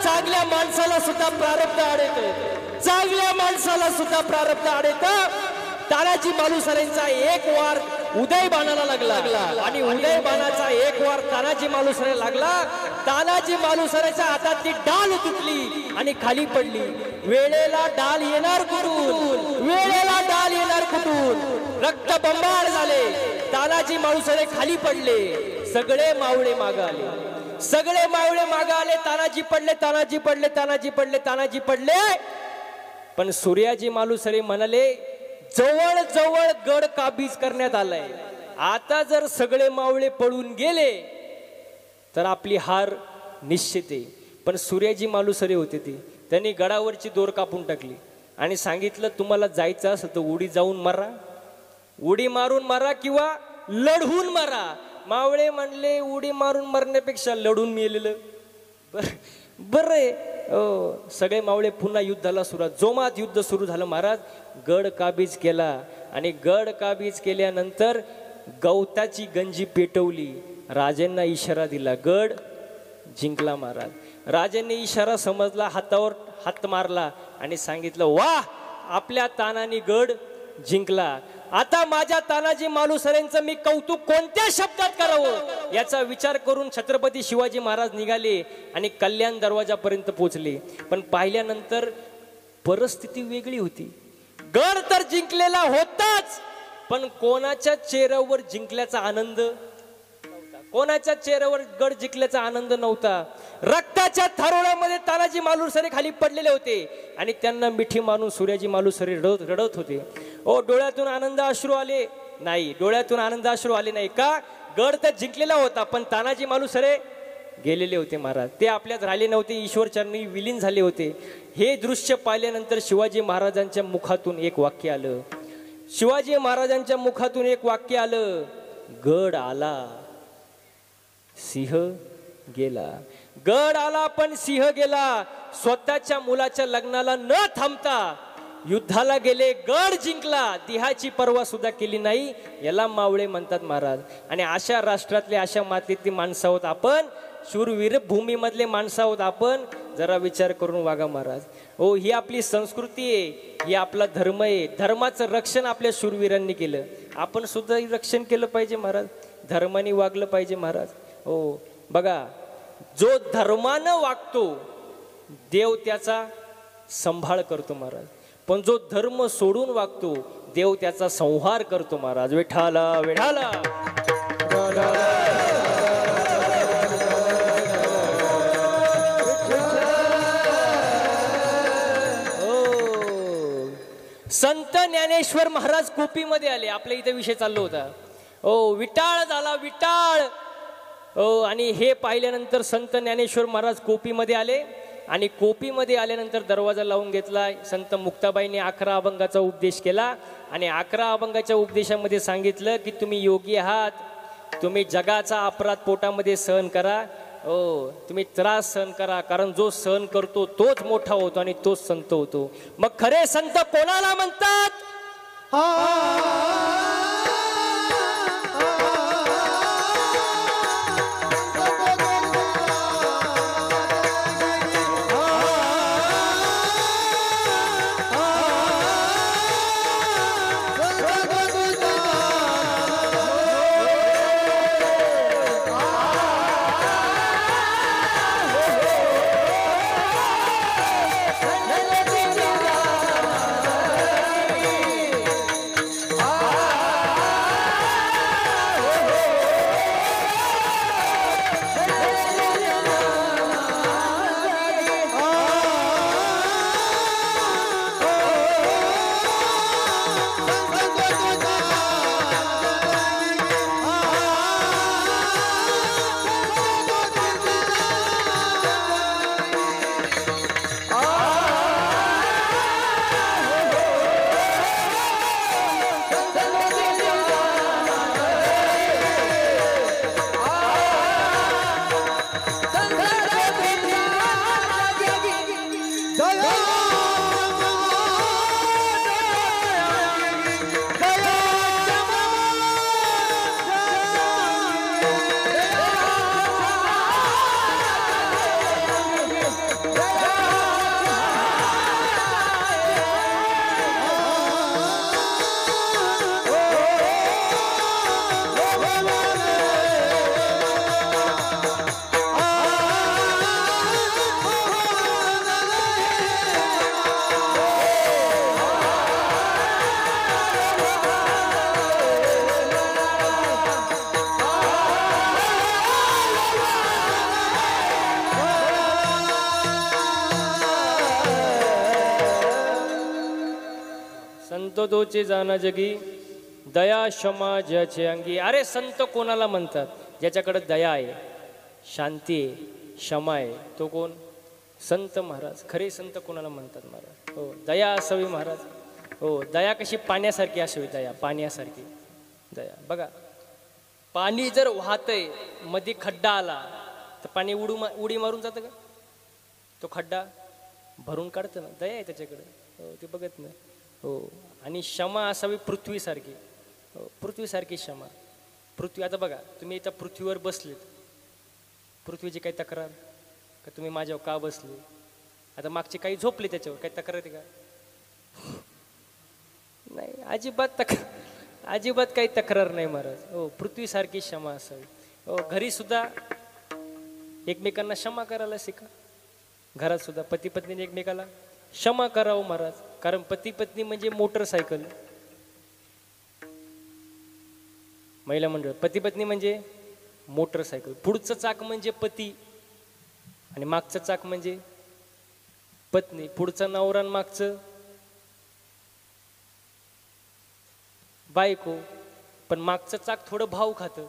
चांगल्या माणसाला सुद्धा प्रारब्ध आढळतं. चांगल्या माणसाला सुद्धा प्रारब्ध आढळतं. तानाजी मालुसरेंचा एक वार उदयबानाला लागला आणि उदयबानाचा एक वार तानाजी मालुसरे लागला. तानाजी मालुसरेच्या हातातली डाल तुटली आणि खाली पडली. वेळेला डाल येणार कुठून? वेळेला डाल येणार कुठून? रक्त बंबाळ झाले. तानाजी मालुसरे खाली पडले. सगळे मावळे मागे आले. सगळे मावळे मागे आले. तानाजी पडले, तानाजी पडले, तानाजी पडले, तानाजी पडले. पण सूर्याजी मालुसरे म्हणाले जवळ जवळ गड काबीज करण्यात आलाय. आता जर सगळे मावळे पळून गेले तर आपली हार निश्चित आहे. पण सूर्याजी मालुसरे होते ते, त्यांनी गडावरची दोर कापून टाकली आणि सांगितलं तुम्हाला जायचं असेल तर उडी जाऊन मारा, उडी मारून मारा किंवा लढवून मारा. मावळे म्हणले उडी मारून मरण्यापेक्षा लढून मेलेलं बरं आहे. सगळे मावळे पुन्हा युद्धाला सुरुवात. जोमात युद्ध सुरू झालं महाराज. गड काबीज केला आणि गड काबीज केल्यानंतर गवताची गंजी पेटवली. राजांना इशारा दिला, गड जिंकला महाराज. राजांनी इशारा समजला, हातावर हात मारला आणि सांगितलं वाह, आपल्या तानाने गड जिंकला. आता माझ्या तानाजी मालुसरेंचं मी कौतुक कोणत्या शब्दात करावं याचा विचार करून छत्रपती शिवाजी महाराज निघाले आणि कल्याण दरवाजापर्यंत पोहोचले. पण पाहिल्यानंतर परिस्थिती वेगळी होती. गड तर जिंकलेला होताच, पण कोणाच्या चेहऱ्यावर जिंकल्याचा आनंद नव्हता. कोणाच्या चेहऱ्यावर गड जिंकल्याचा आनंद नव्हता. रक्ताच्या थारोळ्यामध्ये तानाजी मालुसरे खाली पडलेले होते आणि त्यांना मिठी मारून सूर्याजी मालुसरे रडत होते. डोळ्यातून आनंद अश्रू आले नाही, डोळ्यातून आनंद अश्रू आले नाही. का? गड तर जिंकलेला होता, पण तानाजी मालुसरे गेलेले होते महाराज. ते आपल्यात राहिले नव्हते, ईश्वर चरणी विलीन झाले होते. हे दृश्य पाहिल्यानंतर शिवाजी महाराजांच्या मुखातून एक वाक्य आलं. शिवाजी महाराजांच्या मुखातून एक वाक्य आलं, गड आला. सिंह गेला. गड आला पण सिंह गेला. स्वतःच्या मुलाच्या लग्नाला न थांबता युद्धाला गेले, गड जिंकला, देहाची पर्वा सुद्धा केली नाही. याला मावळे म्हणतात महाराज. आणि अशा राष्ट्रातले, अशा मातीतली माणसं आहोत आपण, शूरवीर भूमीमधले माणसं आहोत आपण. जरा विचार करून वागा महाराज. हो, ही आपली संस्कृती आहे, ही आपला धर्म आहे. धर्माचं रक्षण आपल्या शूरवीरांनी केलं, आपण सुद्धा रक्षण केलं पाहिजे महाराज. धर्माने वागलं पाहिजे महाराज. हो बघा, जो धर्मानं वागतो देव त्याचा संभाळ करतो महाराज. पण जो धर्म सोडून वागतो देव त्याचा संहार करतो महाराज. विठाला विठाला. संत ज्ञानेश्वर महाराज कोपीमध्ये आले. आपल्या इथे विषय चाललो होता. हो, विटाळ झाला विटाळ. हो, आणि हे पाहिल्यानंतर संत ज्ञानेश्वर महाराज कोपीमध्ये आले. आणि कोपीमध्ये आल्यानंतर दरवाजा लावून घेतला. संत मुक्ताबाईंनी 11 अभंगाचा उपदेश केला. आणि 11 अभंगाच्या उपदेशामध्ये सांगितलं की तुम्ही योगी आहात, तुम्ही जगाचा अपराध पोटामध्ये सहन करा. हो, तुम्ही त्रास सहन करा, कारण जो सहन करतो तोच मोठा होतो आणि तोच संत होतो. मग खरे संत कोणाला म्हणतात? संत तोचे जाना जगी, दया क्षमा ज्याचे अंगी. अरे संत कोणाला म्हणतात? ज्याच्याकडे दया आहे, शांती आहे, क्षमा आहे, तो कोण? संत महाराज. खरे संत कोणाला म्हणतात महाराज? हो, दया असावी महाराज. हो, दया कशी पाण्यासारखी असावी. दया पाण्यासारखी दया. बघा, पाणी जर वाहतंय, मध्ये खड्डा आला तर पाणी उडी मारून जातं का? तो खड्डा भरून काढतं ना. दया आहे त्याच्याकडे. हो, ते बघत नाही. हो, आणि क्षमा असावी पृथ्वीसारखी. हो, पृथ्वीसारखी क्षमा. पृथ्वी, आता बघा, तुम्ही इथं पृथ्वीवर बसलेत, पृथ्वीची काही तक्रार का? तुम्ही माझ्यावर का बसले? आता मागचे काही झोपले, त्याच्यावर काही तक्रार आहे का? नाही, अजिबात काही तक्रार नाही महाराज. हो, पृथ्वीसारखी क्षमा असावी. हो, घरी सुद्धा एकमेकांना क्षमा करायला शिका. घरात सुद्धा पती पत्नीने एकमेकाला क्षमा करावं महाराज. कारण पती पत्नी म्हणजे मोटरसायकल. महिला मंडळ, पती पत्नी म्हणजे मोटरसायकल. पुढचं चाक म्हणजे पती आणि मागचं चाक म्हणजे पत्नी. पुढचं नवरा आणि मागचं बायको. पण मागचं चाक थोडं भाव खातं.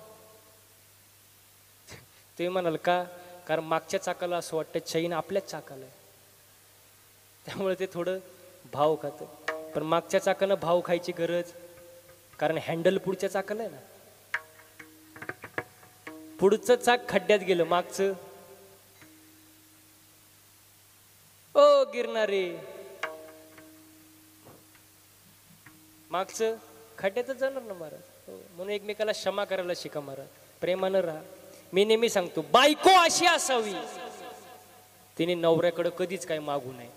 तुम्ही म्हणाल का? कारण मागच्या चाकाला असं वाटतं चैन आपल्याच चाकाला आहे, त्यामुळे ते थोडं भाव खातं. पण मागच्या चाकानं भाव खायची गरज, कारण हँडल पुढच्या चाकाला आहे ना. पुढचं चाक खड्ड्यात गेलं, मागचं ओ गिरणारे मागचं खड्ड्यातच जाणार ना महाराज. हो, म्हणून एकमेकाला क्षमा करायला शिका महाराज, प्रेमानं राहा. मी नेहमी सांगतो बायको अशी असावी तिने नवऱ्याकडे कधीच काही मागू नये.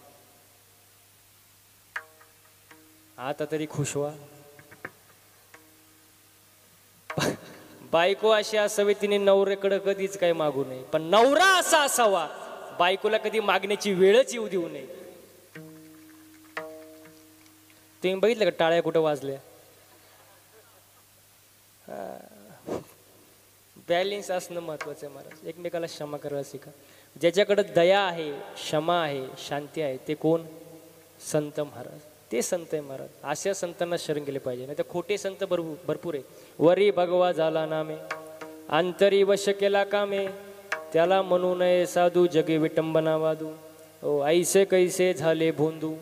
आता तरी खुश व्हा. बायको अशी असावी तिने नवऱ्याकडे कधीच काही मागू नये, पण नवरा असा असावा बायकोला कधी मागण्याची वेळच येऊ देऊ नये. तुम्ही बघितलं का टाळ्या कुठं वाजल्या? बॅलेन्स असणं महत्वाचं आहे महाराज. एकमेकाला क्षमा करायला शिका. ज्याच्याकडे दया आहे, क्षमा आहे, शांती आहे ते कोण? संत महाराज. ते संत आहे महाराज. अशा संतांना शरण गेले पाहिजे, नाही तर खोटे संत भरपूर आहे. वरी भगवा झाला नामे, अंतरी वश केला कामे, त्याला म्हणू नये साधू, जगे विटंबना वादू. ओ ऐसे कैसे झाले भोंदू,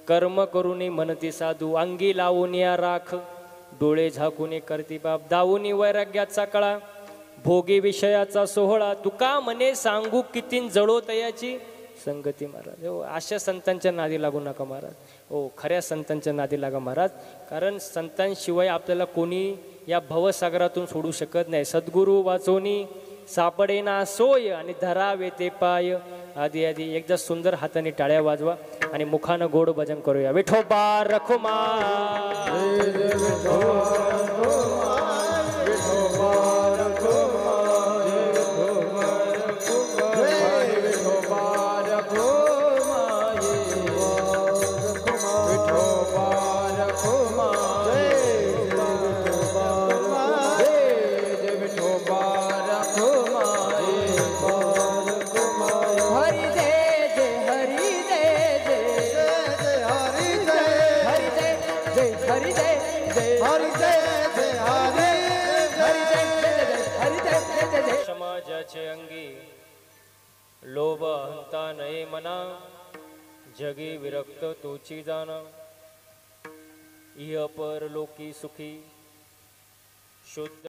कर्म करूनी म्हणती साधू. अंगी लावून या राख, डोळे झाकून करती बाप. दावूनी वैराग्याचा कळा, भोगी विषयाचा सोहळा. तुका म्हणे सांगू कितीन जळो तयाची संगती महाराज. हो, अशा संतांच्या नादी लागू नका महाराज. हो, खऱ्या संतांच्या नादी लागा महाराज. कारण संतांशिवाय आपल्याला कोणी या भवसागरातून सोडू शकत नाही. सद्गुरू वाचोनी सापडे ना सोय, आणि धरावे ते पाय आधी आधी. एकदा सुंदर हाताने टाळ्या वाजवा आणि मुखानं गोड भजन करूया. विठोबा रखुमा, समाजाचे अंगी लोभ अहंता नये मना, जगी विरक्त तोची जाना. इह पर लोकी सुखी शुद्ध